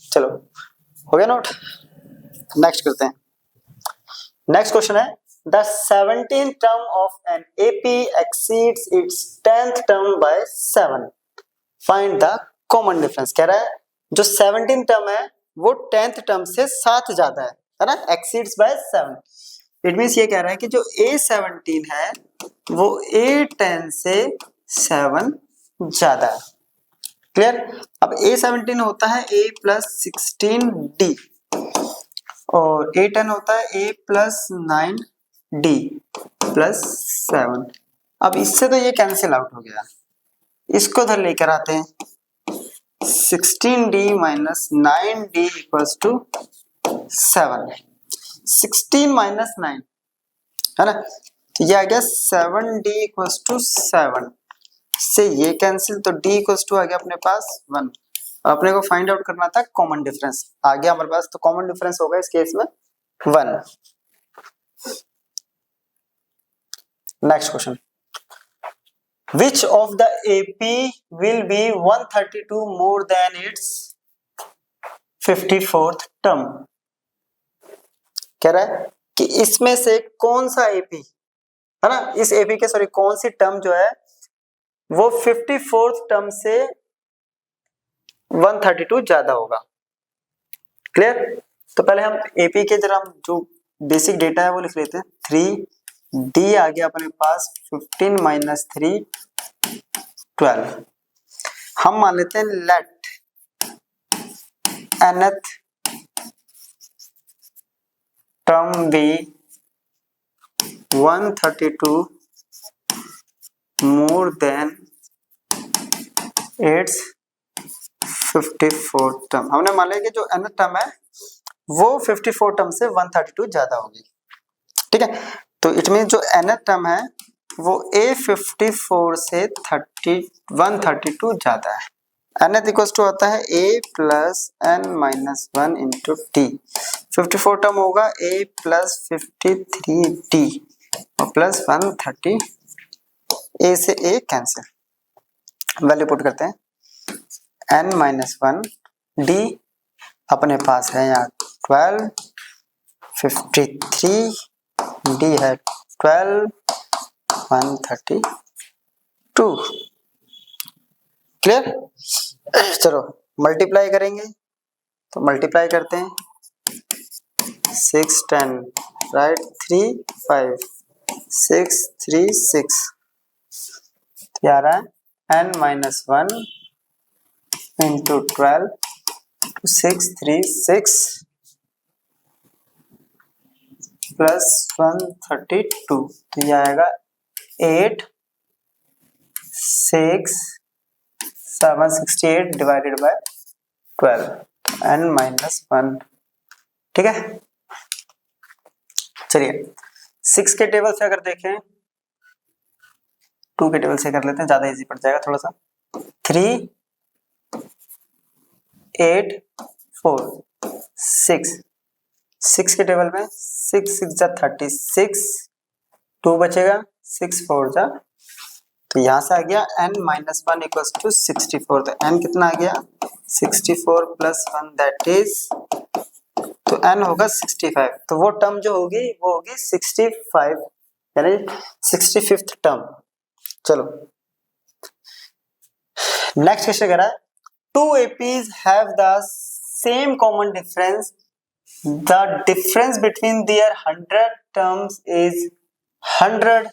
चलो हो गया नोट। नेक्स्ट करते हैं। नेक्स्ट क्वेश्चन है, the 17th term of an AP exceeds its 10th term by 7, find the common difference. कह रहा है जो 17 टर्म है वो 10th टर्म से 7 ज्यादा है ना, एक्सीड्स बाय 7। इट मींस ये कह रहा है कि जो A17 है वो A10 से 7 ज्यादा है। क्लियर? अब A17 होता है A प्लस 16D और A10 होता है A प्लस 9D प्लस 7। अब इससे तो ये कैंसिल आउट हो गया, इसको उधर लेकर आते हैं, 16D minus 9D equals to 7, 16 minus 9 है ना, तो ये आ गया 7D इक्वल्स टू 7, से ये कैंसिल, तो D इक्वल्स टू आ गया अपने पास 1। अपने को फाइंड आउट करना था कॉमन डिफरेंस, आ गया हमारे पास, तो कॉमन डिफरेंस होगा इस केस में 1। Next question, which of the AP will be 132 more than its 54th term? कह रहा है कि इसमें से कौन सा AP है ना, इस AP के सॉरी कौन सी टर्म जो है वो 54th टर्म से 132 ज्यादा होगा। क्लियर? तो पहले हम AP के जरा जो बेसिक डेटा है वो लिख लेते हैं। 3D आ गया अपने पास 15 माइनस 3 12। हम मान लेते हैं let nth term be 132 more than its 54 term. हमने मान लिया कि जो nth टर्म है वो 54 टर्म से 132 ज्यादा होगी। ठीक है, तो इट मीन जो nth टर्म है वो A54 से 132 ज्यादा है। nth इक्वल्स टू होता है A plus n minus 1 into T. 54 term होगा A प्लस 53D और प्लस 130, A से A कैंसिल, वैल्यू पुट करते हैं, n माइनस 1 D अपने पास है यहाँ 12, 53 D है 12, 132। क्लियर? चलो मल्टीप्लाई करेंगे, तो मल्टीप्लाई करते हैं 6 10 राइट 3 5 6 3 6 क्या आ रहा है n माइनस 1 इंटू 12 6 3 6 प्लस 132, तो ये आएगा 8 6 768 डिवाइडेड बाय 12 n माइनस 1। ठीक है, चलिए 6 के टेबल से अगर देखें 2 के टेबल से कर लेते हैं, ज्यादा इजी पड़ जाएगा थोड़ा सा। 3 8 4 6 6 के टेबल में 6 6 जा 36, 2 बचेगा 6 4 जा, तो यहां से आ गया n माइनस 1 इक्वल्स टू 64, तो n कितना आ गया 64 प्लस 1 दैट इज, तो n होगा 65, तो वो टर्म जो होगी वो होगी 65 यानी 65th टर्म। चलो नेक्स्ट क्वेश्चन कह रहा है to APs have the same common difference, the difference between their 100 terms is 100।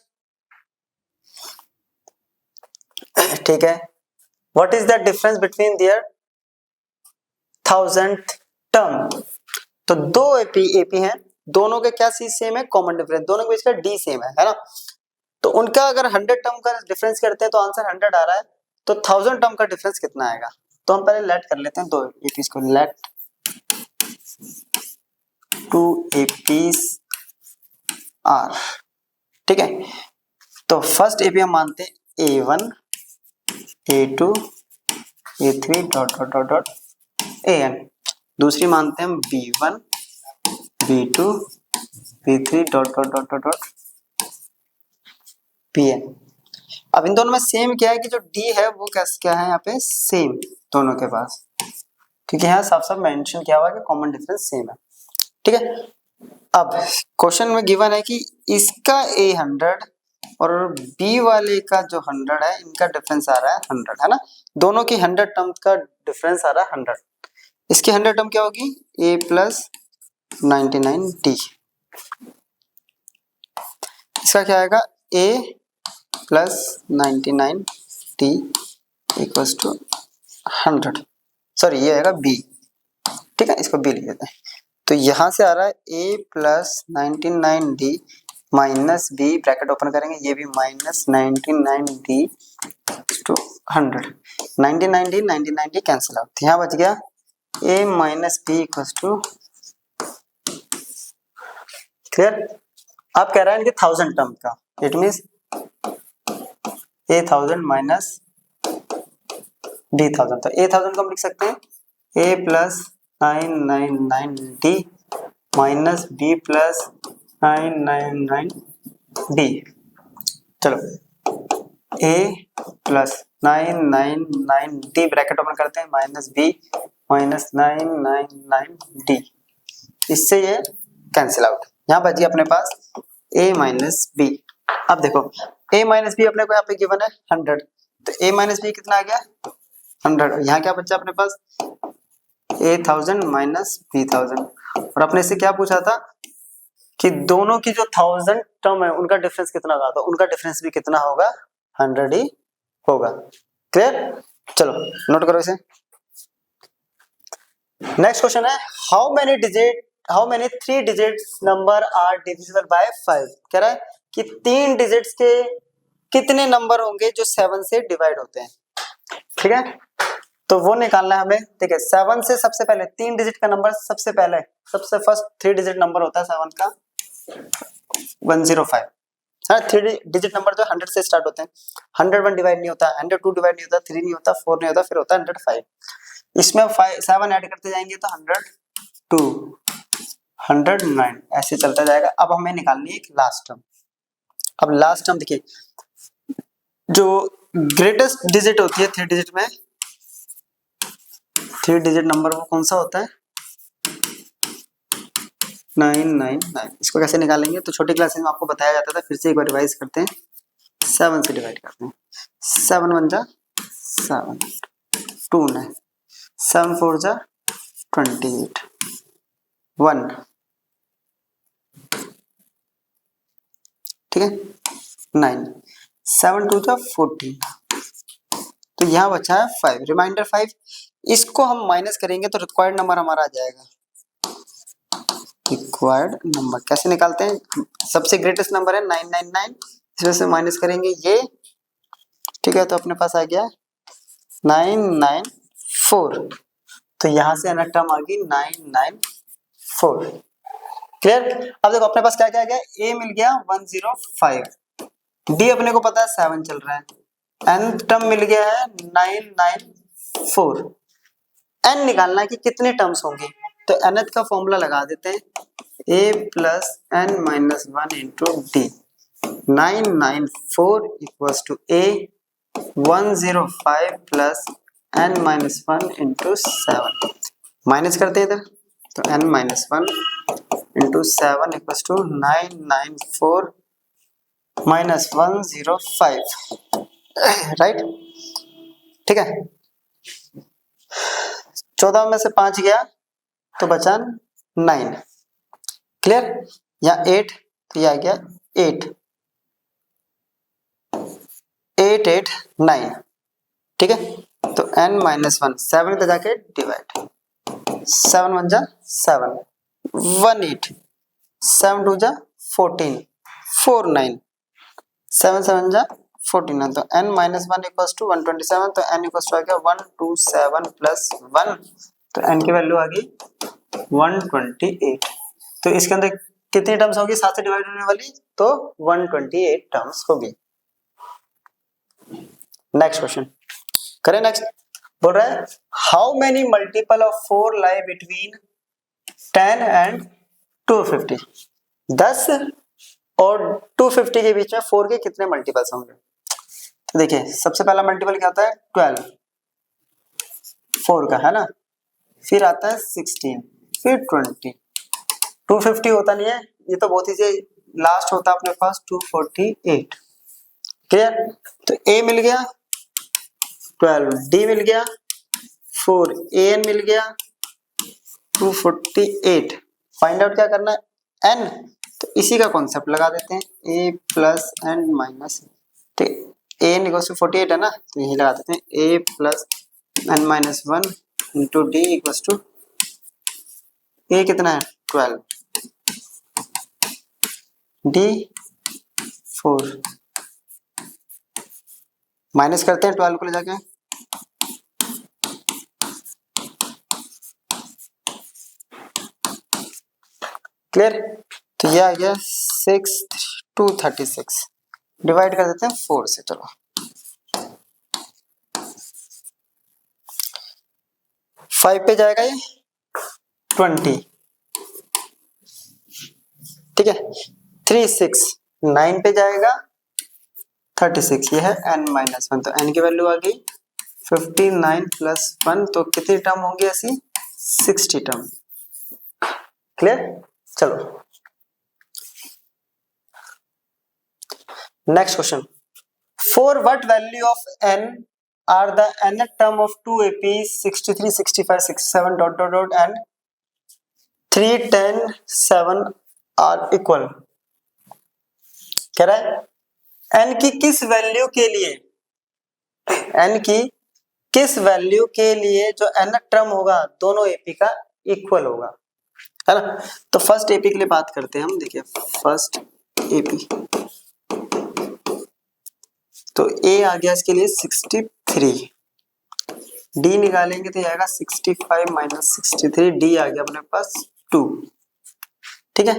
ठीक है, what is the difference between their 1000th term? तो दो AP हैं, दोनों के क्या चीज सेम है, कॉमन डिफरेंस, दोनों के बीच का D सेम है ना, तो उनका अगर 100 टर्म का डिफरेंस करते हैं तो आंसर 100 आ रहा है, तो 1000 टर्म का डिफरेंस कितना आएगा, तो हम पहले लेट कर लेते हैं दो APs को, लेट 2 APs आर। ठीक है, तो फर्स्ट AP हम मानते हैं A1 A2 A3 dot dot dot dot AN, दूसरी मानते हैं हम B1 B2 B3 dot dot dot dot dot PN। अब इन दोनों में सेम क्या है कि जो D है वो क्या है यहाँ पे सेम दोनों के पास, क्योंकि यहाँ साफ साफ मेंशन किया हुआ है कि कॉमन डिफरेंस सेम है। ठीक है, अब क्वेश्चन में गिवन है कि इसका A 100 और B वाले का जो 100 है इनका डिफरेंस आ रहा है 100 है ना, दोनों की 100 टर्म का डिफरेंस आ रहा है 100, इसकी 100 टर्म क्या होगी A प्लस 99D, इसका क्या आएगा A plus 99D equals to 100, sorry ये आएगा B। ठीक है, इसको B लिख देते हैं, तो यहां से आ रहा है A plus 99D minus B, bracket open करेंगे, ये भी minus 99D to 100, 99D cancel out, यहाँ बच गया A minus B equals to, clear? आप कह रहे हैं कि 1000 टर्म का, it means A 1000 minus B 1000, तो A 1000 को हम लिख सकते हैं A plus 999D minus B plus 999D। चलो A plus 999D bracket open करते हैं, माइनस B माइनस 999D, इससे ये कैंसिल आउट, यहाँ बच गया अपने पास A माइनस B। अब देखो A माइनस B अपने को यहाँ पे गिवन है 100, तो A माइनस B कितना आ गया 100, यहाँ क्या बचा अपने पास A 1000 माइनस B 1000, और अपने से क्या पूछा था कि दोनों की जो 1000 टर्म है उनका डिफरेंस कितना होगा, तो उनका डिफरेंस भी कितना होगा 100 ही होगा। क्लियर? चलो नोट करो इसे। नेक्स्ट क्वेश्चन है how many 3 digits number are divisible by 5, कह रहा है कि 3 डिजिट्स के कितने नंबर होंगे जो 7 से डिवाइड होते हैं। ठीक है, तो वो निकालना है हमें। ठीक है, 7 से सबसे पहले 3 डिजिट का नंबर, सबसे पहले सबसे फर्स्ट 3 डिजिट नंबर होता है 7 का 105, हाँ 3 डिजिट नंबर जो 100 से स्टार्ट होते हैं, 101 डिवाइड नहीं होता, 102 डिवाइड नहीं होता, 3 नहीं होता, 4 नहीं होता, फिर होता है 105, इसमें 7 ऐड करते जाएंगे तो 102 109 ऐसे चलता जाएगा। अब हमें निकालनी है एक लास्ट टर्म। अब लास्ट टर्म देखिए, जो ग्रेटेस्ट डिजिट होती है 3 डिजिट में, 3 डिजिट नंबर वो कौन सा होता है 999, इसको कैसे निकालेंगे तो छोटी क्लासेस में आपको बताया जाता था, फिर से एक बार रिवाइज करते हैं। 7 से डिवाइड करते हैं, 7 1 जा 7 2 9 7 4 जा 28 1 ठीक है 9 7 2 जा 14 तो यहाँ बचा है 5 रिमाइंडर 5 इसको हम माइनस करेंगे तो रिक्वायर्ड नंबर हमारा आ जाएगा रिक्वायर्ड नंबर कैसे निकालते हैं सबसे ग्रेटेस्ट नंबर है 999 इसमें से माइनस करेंगे ये ठीक है तो अपने पास आ गया 994 तो यहाँ से अनदर टर्म आ गई 994 क्लियर अब देखो अपने पास क्या क्या आ गया ए मिल गया 105 डी अपने को पता है 7 चल रहा है एन टर्म मिल गया है 994 एन निकालना है कि कितने टर्म्स होंगे तो nth का फॉर्मूला लगा देते हैं a plus n minus 1 into d 994 equals to a 105 plus n minus 1 into 7 minus करते हैं इधर तो n minus 1 into 7 equals to 994 minus 105 right ठीक है 14 में से 5 गया तो बचा 9 क्लियर यहाँ 8 तो यह आ गया 8 8 8 9 ठीक है तो n माइनस 1 7 पे जाके डिवाइड 7 1 जा 7 1 8 7 2 जा 14 4 9 7 7 जा 49 तो n माइनस 1 इक्वल्स टू 127 तो n इक्वल्स टू आ गया 127 प्लस 1 तो n की वैल्यू आ गई 128 तो इसके अंदर कितनी टर्म्स होगी 7 से डिवाइड होने वाली तो 128 टर्म्स होगी नेक्स्ट क्वेश्चन करें नेक्स्ट बोल रहा है how many multiple of 4 lie between 10 and 250 10 और 250 के बीच में 4 के कितने मल्टीपल्स होंगे तो देखिए सबसे पहला मल्टीपल क्या होता है 12 4 का है ना फिर आता है 16 फिर 20 250 होता नहीं है ये तो बहुत ही लास्ट होता है अपने पास 248 क्लियर तो a मिल गया 12 d मिल गया 4 an मिल गया 248 फाइंड आउट क्या करना है n तो इसी का कॉन्सेप्ट लगा देते हैं a plus n minus an equal to 48 है ना तो यही लगा देते हैं a plus n minus 1 into d equal to a कितना है 12 d 4 माइनस करते हैं 12 को ले जाके क्लियर तो ये आ गया 236 डिवाइड कर देते हैं 4 से चलो 5 पे जाएगा ये 20 ठीक है 3 6 9 पे जाएगा 36 ये है n माइनस 1 तो n की वैल्यू आ गई 59 प्लस 1 तो कितनी टर्म होंगी ऐसी 60 टर्म क्लियर चलो next question for what value of n are the nth term of 2 AP 63 65 67 dot dot dot and 3 10 7 are equal कह रहा है n की किस वैल्यू के लिए n की किस वैल्यू के लिए जो nth टर्म होगा दोनों AP का इक्वल होगा है ना तो फर्स्ट AP के लिए बात करते हैं हम देखिए फर्स्ट AP तो A आ गया इसके लिए 63 D निकालेंगे तो आएगा 65 माइनस 63 D आ गया अपने पास 2 ठीक है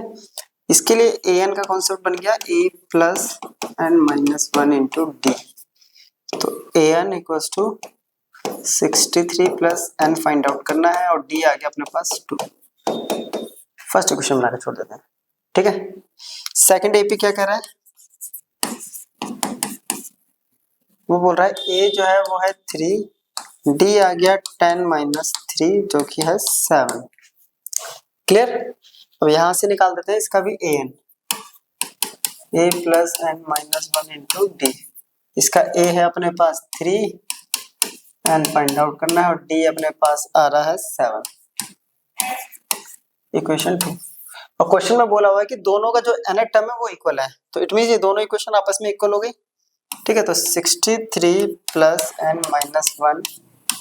इसके लिए an का कॉन्सेप्ट बन गया a plus n minus 1 into D तो an equals to 63 plus n find out करना है और d आ गया अपने पास 2 फर्स्ट इक्वेशन बना के छोड़ देते हैं ठीक है सेकंड AP क्या कह रहा है वो बोल रहा है a जो है वो है 3 d आ गया 10 माइनस 3 जो कि है 7 क्लियर अब यहां से निकाल देते हैं इसका भी an a plus n minus 1 into d इसका a है अपने पास 3 n फाइंड आउट करना है और d अपने पास आ रहा है 7। इक्वेशन 2। और क्वेश्चन में बोला हुआ है कि दोनों का जो nth टर्म है वो इक्वल है, तो इट मीन ये दोनों इक्वेशन आपस में इक्वल हो गई। ठीक है, तो 63 plus n minus 1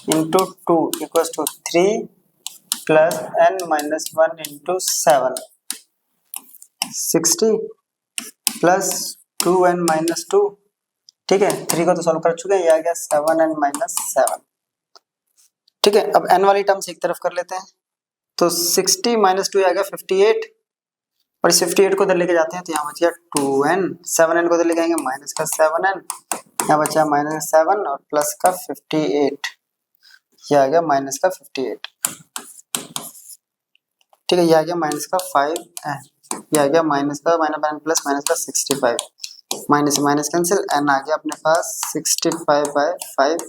into 2 equals to 3 plus n minus 1 into 7। 60 plus 2n minus 2। ठीक है, 3 को तो सॉल्व कर चुके हैं, ये आ गया 7n माइनस 7। ठीक है, अब n वाली टर्म्स एक तरफ कर लेते हैं, तो 60 माइनस 2 आ गया 58, और इस 58 को इधर लेके जाते हैं तो यहाँ बच गया 2n, 7n को इधर लेके आएंगे माइनस का 7n, यहाँ बचा माइनस 7 और प्लस का 58, ये आ गया माइनस का 58। ठीक है, ये आ गया माइनस का 5n, ये आ गया माइनस का माइनस प्लस माइनस का 65, माइनस से माइनस कैंसिल, n आ गया अपने पास 65/5,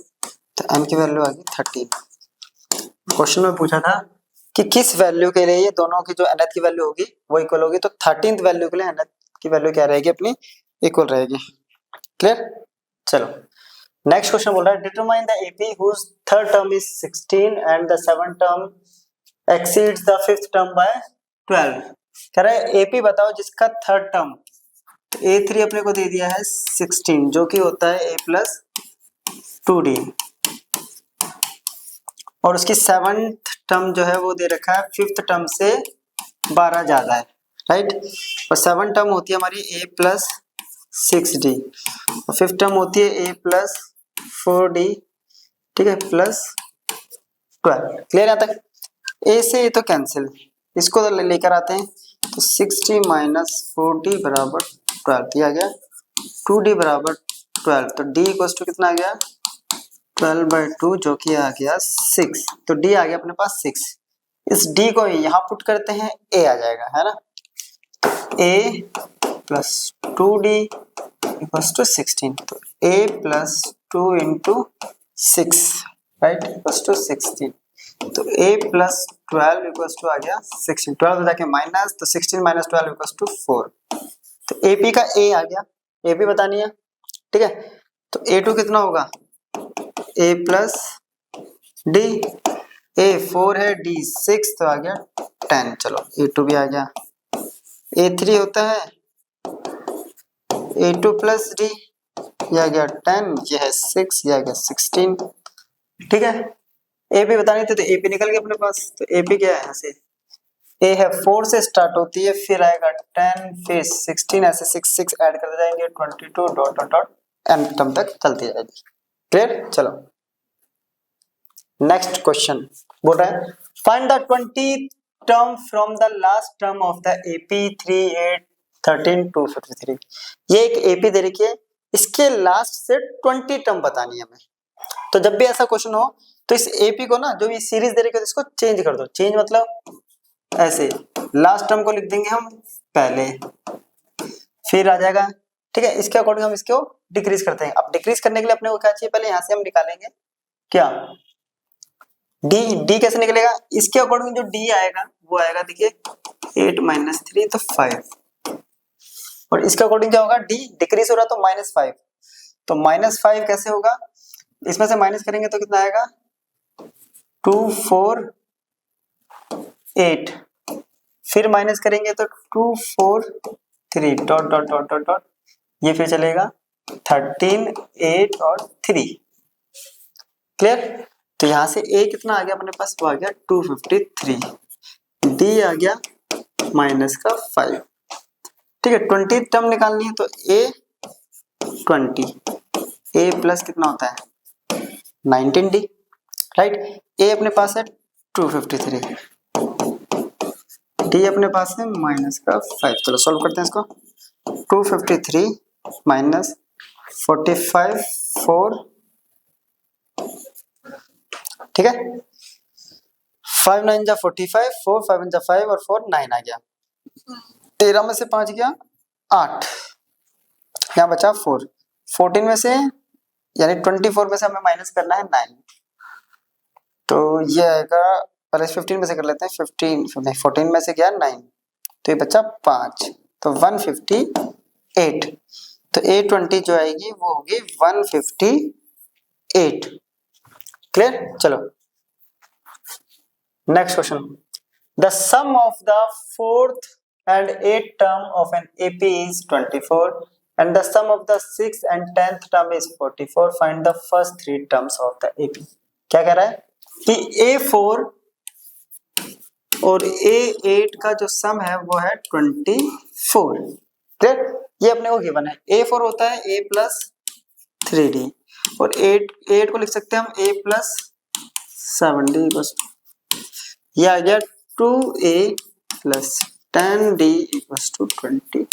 तो n की वैल्यू आ गई 13। क्वेश्चन में पूछा था कि किस वैल्यू के लिए ये दोनों की जो nth की वैल्यू होगी वो इक्वल होगी, तो 13th वैल्यू के लिए nth की वैल्यू क्या रहेगी अपनी, इक्वल रहेगी। क्लियर, चलो नेक्स्ट क्वेश्चन बोल रहा है determine the AP whose third term is 16 and the seventh term exceeds the fifth term by 12। कह रहा है एपी बताओ जिसका थर्ड टर्म, a3 अपने को दे दिया है 16 जो कि होता है a प्लस 2d, और उसकी सेवंथ टर्म जो है वो दे रखा है फिफ्थ टर्म से 12 ज्यादा है, राइट। और सेवंथ टर्म होती है हमारी a प्लस 6d, और फिफ्थ टर्म होती है a प्लस 4d, ठीक है, प्लस 12। क्लियर यहाँ तक। a से ये तो कैंसिल, इसको तो लेकर आते हैं, तो 60 माइनस 4d बराबर 12, दिया गया 2d बराबर 12, तो d इक्वल्स टू कितना आ गया 12/2 जो कि आ गया 6, तो d आ गया अपने पास 6। इस d को यहाँ पुट करते हैं, a आ जाएगा, है ना, a plus 2d equals to 16, तो a plus 2 into 6, right, equals to 16, तो a प्लस 12 इक्वल्स टू आ गया 16, 12 हो जाके माइनस, तो 16 माइनस 12 इक्वल्स टू 4, तो AP का A आ गया, AP बतानी है। ठीक है, तो A2 कितना होगा, A प्लस D, A 4 है, D 6, तो आ गया 10, चलो A2 भी आ गया। A3 होता है A2 प्लस D, ये आ गया 10, ये है 6, ये आ गया 16। ठीक है, AP बतानी थी तो AP निकल गया अपने पास, तो AP क्या है यहाँ से, A है 4 से स्टार्ट होती है, फिर आएगा 10, फिर 16, ऐसे 6 6 ऐड करते जाएंगे 22 dot dot dot n term तक चलती जाएगी। क्लियर, चलो नेक्स्ट क्वेश्चन बोल रहा है find the 20th term from the last term of the AP 3 8 13 253। ये एक AP दे रखी है, इसके लास्ट से 20 टर्म बतानी है हमें। तो जब भी ऐसा क्वेश्चन हो तो इस AP को ना, जो ये सीरीज दे रखी है इसको चेंज कर दो, चेंज मतलब ऐसे लास्ट टर्म को लिख देंगे हम पहले, फिर आ जाएगा, ठीक है, इसके अकॉर्डिंग हम इसको डिक्रीज करते हैं। अब डिक्रीज करने के लिए अपने को क्या चाहिए, पहले यहां से हम निकालेंगे क्या, डी कैसे निकलेगा, इसके अकॉर्डिंग जो डी आएगा वो आएगा, देखिए 8 माइनस 3 तो 5, और इसके अकॉर्डिंग क्या होगा, डी डिक्रीज हो रहा तो -5, तो -5 कैसे होगा, इसमें से माइनस करेंगे तो कितना आएगा 2 4 8, फिर माइनस करेंगे तो 2 4 3 dot dot dot dot dot, ये फिर चलेगा 13 8 और 3। क्लियर, तो यहां से a कितना आ गया अपने पास, वो आ गया 253, d आ गया माइनस का 5। ठीक है, 20 टर्म निकालनी है तो a 20, a प्लस कितना होता है 19d, राइट, a अपने पास है 253, डी अपने पास है माइनस का 5। चलो सॉल्व करते हैं इसको, 253 माइनस 45 4, ठीक है, 5 9 जा 45, 4 5 जा 5 और 4 9 आ गया, 13 में से 5 गया 8, यहाँ बचा 4, 14 में से यानी 24 में से हमें माइनस करना है 9, तो ये आएगा, पहले 15 में से कर लेते हैं, 14 में से गया 9, तो ये बचा 5, तो 158, तो A20 जो आएगी वो होगी 158। क्लियर? चलो next question, the sum of the fourth and eighth term of an AP is 24 and the sum of the 6th and 10th term is 44. Find the first three terms of the AP. क्या कह रहा है कि A4 और A8 का जो सम है वो है 24। क्लियर? ये अपने को गिवन है। A4 होता है A प्लस 3D और 8 को लिख सकते हैं हम A प्लस 7D, बस ये आ गया 2A plus 10D equals to 20।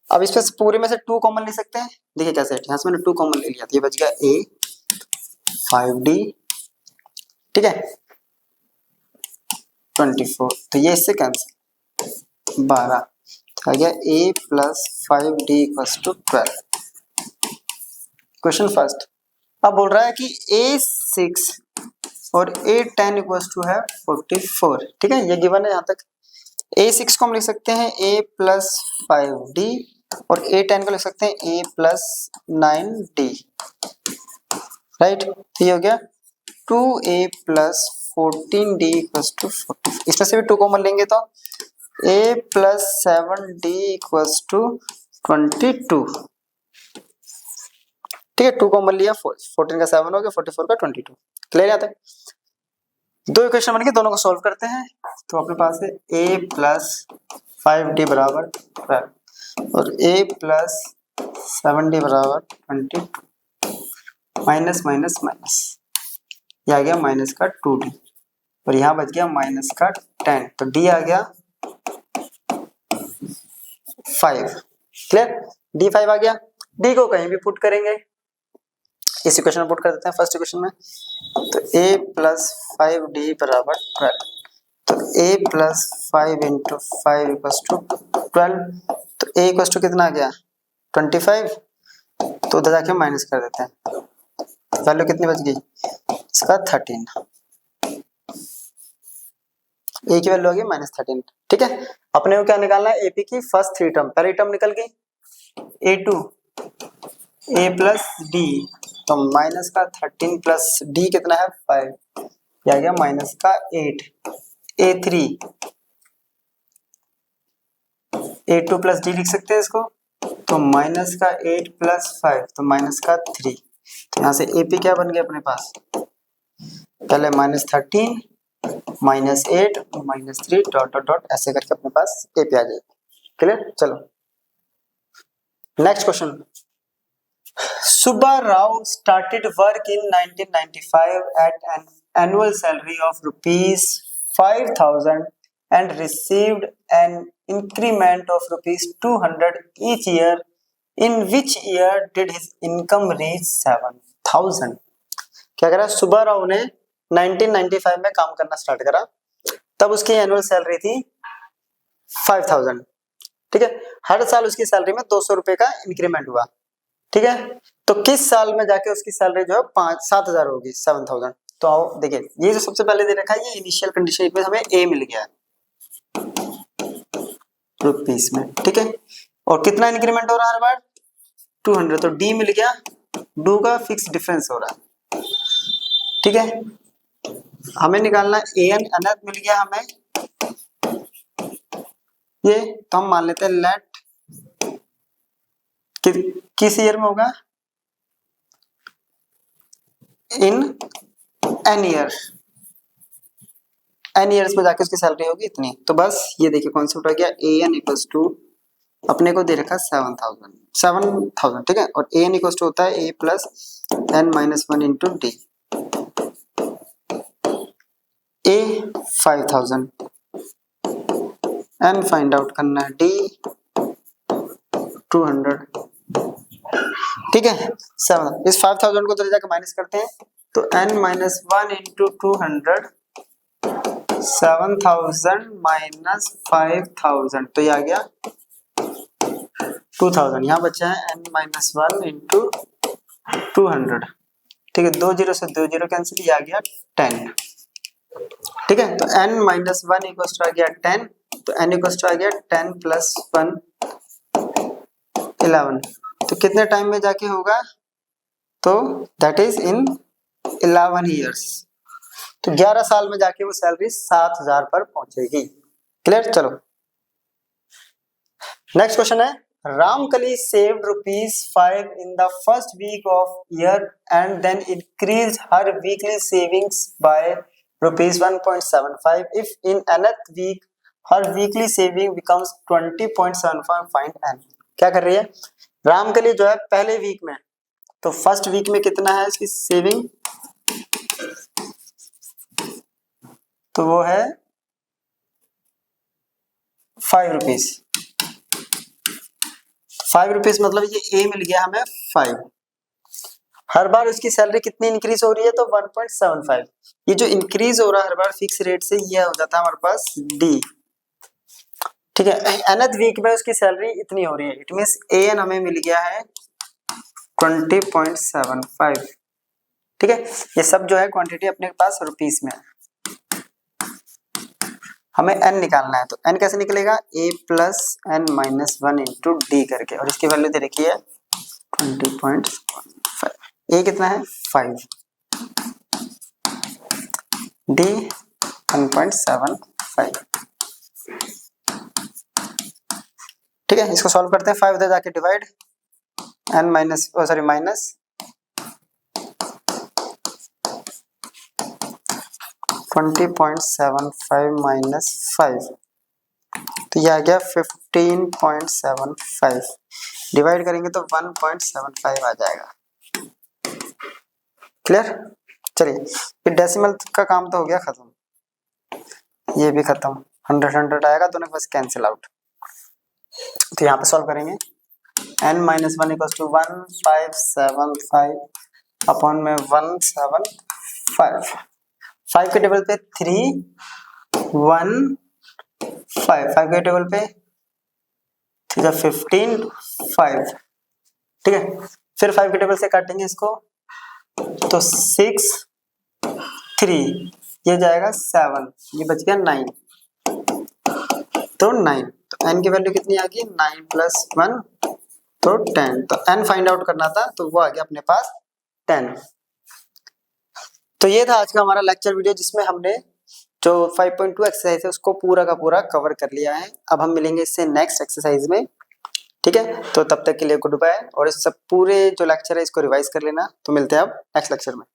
अब इसमें से पूरे में से 2 कॉमन ले सकते हैं। देखिए कैसे, यहाँ से मैंने 2 कॉमन ले लिया, ये बच गया A 5D, ठीक है 24, तो ये इससे कैंसिल 12, तो आ गया A plus 5D equals to 12। Question first, अब बोल रहा है कि A6 और A10 इक्वल्स टू है 44, ठीक है, ये गिवन है यहाँ तक। A6 को हम लिख सकते हैं A प्लस 5D और A10 को लिख सकते हैं A प्लस 9D, राइट? तो ये हो गया 2A plus 14D equals to 44। इसमें से भी 2 कॉमन लेंगे तो A plus 7D equals to 22, ठीक है, 2 कॉमन लिया, 14 का 7 हो गया, 44 का 22। क्लियर यहाँ तक? 2 इक्वेशन बन के दोनों को सॉल्व करते हैं, तो अपने पास है A प्लस 5D बराबर 12 और A प्लस 7D बराबर 22, माइनस माइनस माइनस, ये आ गया माइनस का 2D और यहाँ बच गया माइनस का 10, तो D आ गया 5। क्लियर? D 5 आ गया। D को कहीं भी पुट करेंगे, इस इक्वेशन में पुट कर देते हैं फर्स्ट इक्वेशन में, तो A प्लस 5D बराबर 12, तो A plus 5 into 5 equals to 12, तो A इक्वल्स टू कितना आ गया 25, तो उधर जाके माइनस कर देते हैं, वैल्यू कितनी बच गई इसका 13, A की वैल्यू आ गई -13, ठीक है। अपने को क्या निकालना है, AP की फर्स्ट 3 टर्म, पहली टर्म निकल गई A2 A प्लस D, तो माइनस का 13 प्लस D कितना है 5, ये आ गया माइनस का 8, A3 A2 प्लस D लिख सकते हैं इसको, तो माइनस का 8 प्लस 5, तो माइनस का 3, तो यहाँ से AP क्या बन गया अपने पास, पहले -13 -8 -3 डॉट डॉट डॉट ऐसे करके अपने पास AP आ जाएगी। क्लियर? चलो next question, Subba Rao started work in 1995 at an annual salary of rupees 5,000 and received an increment of rupees 200 each year. In which year did his income reach 7,000? क्या करा, सुब्बा राव ने 1995 में काम करना स्टार्ट करा, तब उसकी एनुअल सैलरी थी 5,000, ठीक है। हर साल उसकी सैलरी में 200 रुपए का इंक्रीमेंट हुआ, ठीक है। तो किस साल में जाके उसकी सैलरी जो है 7,000 होगी, 7,000। तो आओ देखिए, ये जो सबसे पहले दे रखा है ये इनिशियल कंडीशन में हमें A मिल गया है रुपीस में, ठीक है, और कितना इंक्रीमेंट हो रहा है हर बार 200, तो D मिल गया, डू का फिक्स डिफरेंस हो रहा है, ठीक है। हमें निकालना AN अनंत मिल गया हमें ये, तो हम मान लेते हैं लेट किस ईयर में होगा, in n year, n years में जाके उसकी सैलरी होगी इतनी। तो बस ये देखिए कॉन्सेप्ट हो गया, AN इक्वल्स टू अपने को दे रखा 7,000, ठीक है, और AN इक्वल्स टू होता है A plus N minus 1 into D, A 5,000, N find out करना है, D 200, ठीक है। 7, इस 5,000 को तो जाकर माइनस करते हैं, तो N माइनस 1 इंटू 200, 7,000 माइनस 5,000, तो ये आ गया 2,000। यहाँ बचा है N माइनस 1 इंटू 200, ठीक है, 2 0 से 2 0 कैंसिल, ये आ गया 10, ठीक है। तो N माइनस 1 इक्वल्स टू आ गया 10, तो N इक्वल्स टू आ गया 10 प्लस 1 11, तो कितने टाइम में जाके होगा, तो दैट इज इन 11 ईयर्स, तो 11 साल में जाके वो सैलरी 7,000 पर पहुंचेगी। क्लियर? चलो नेक्स्ट क्वेश्चन है, Ramkali saved ₹5 in the first week of year and then increased her weekly savings by ₹1.75. If in another week her weekly saving becomes 20.75, find n। क्या कर रही है रामकली जो है पहले वीक में, तो फर्स्ट वीक में कितना है इसकी सेविंग, तो वो है ₹5। ₹5 मतलब ये ए मिल गया हमें 5। हर बार उसकी सैलरी कितनी इंक्रीज हो रही है, तो 1.75। ये जो इंक्रीज हो रहा है हर बार फिक्स रेट से, ये हो जाता है हमारे पास डी। ठीक है, अनदर वीक में उसकी सैलरी इतनी हो रही है, इट मींस एन हमें मिल गया है 20.75। ठीक है, ये सब जो है क्वांटिटी अपने पास रुपीस में है। हमें n निकालना है, तो n कैसे निकलेगा, a plus n minus 1 into D करके, और इसकी वैल्यू दे रखी है 20.5। a कितना है 5, d 1.75। ठीक है, इसको सॉल्व करते हैं, 5 उधर जाके divide, n minus sorry minus 20.75 minus 5, तो ये आ गया 15.75। डिवाइड करेंगे तो 1.75 आ जाएगा। क्लियर? चलिए, ये डेसिमल का काम तो हो गया खत्म, ये भी खत्म, 100 आएगा, दोनों के पास कैंसिल आउट। तो यहाँ पे सॉल्व करेंगे, n minus 1 equal to 1575 upon में 175। 5 के टेबल पे 3 1 5, 5 के टेबल पे 15 5। ठीक है, फिर 5 के टेबल से काटेंगे इसको, तो 6 3, ये जाएगा 7, ये बच गया 9, तो 9, तो n की वैल्यू कितनी आ गई 9 प्लस 1, तो 10। तो n फाइंड आउट करना था, तो वो आ गया अपने पास 10। तो ये था आज का हमारा लेक्चर वीडियो, जिसमें हमने जो 5.2 एक्सरसाइज है उसको पूरा का पूरा कवर कर लिया है। अब हम मिलेंगे इससे नेक्स्ट एक्सरसाइज में। ठीक है, तो तब तक के लिए गुड बाय, और इस सब पूरे जो लेक्चर है इसको रिवाइज कर लेना। तो मिलते हैं अब नेक्स्ट लेक्चर में।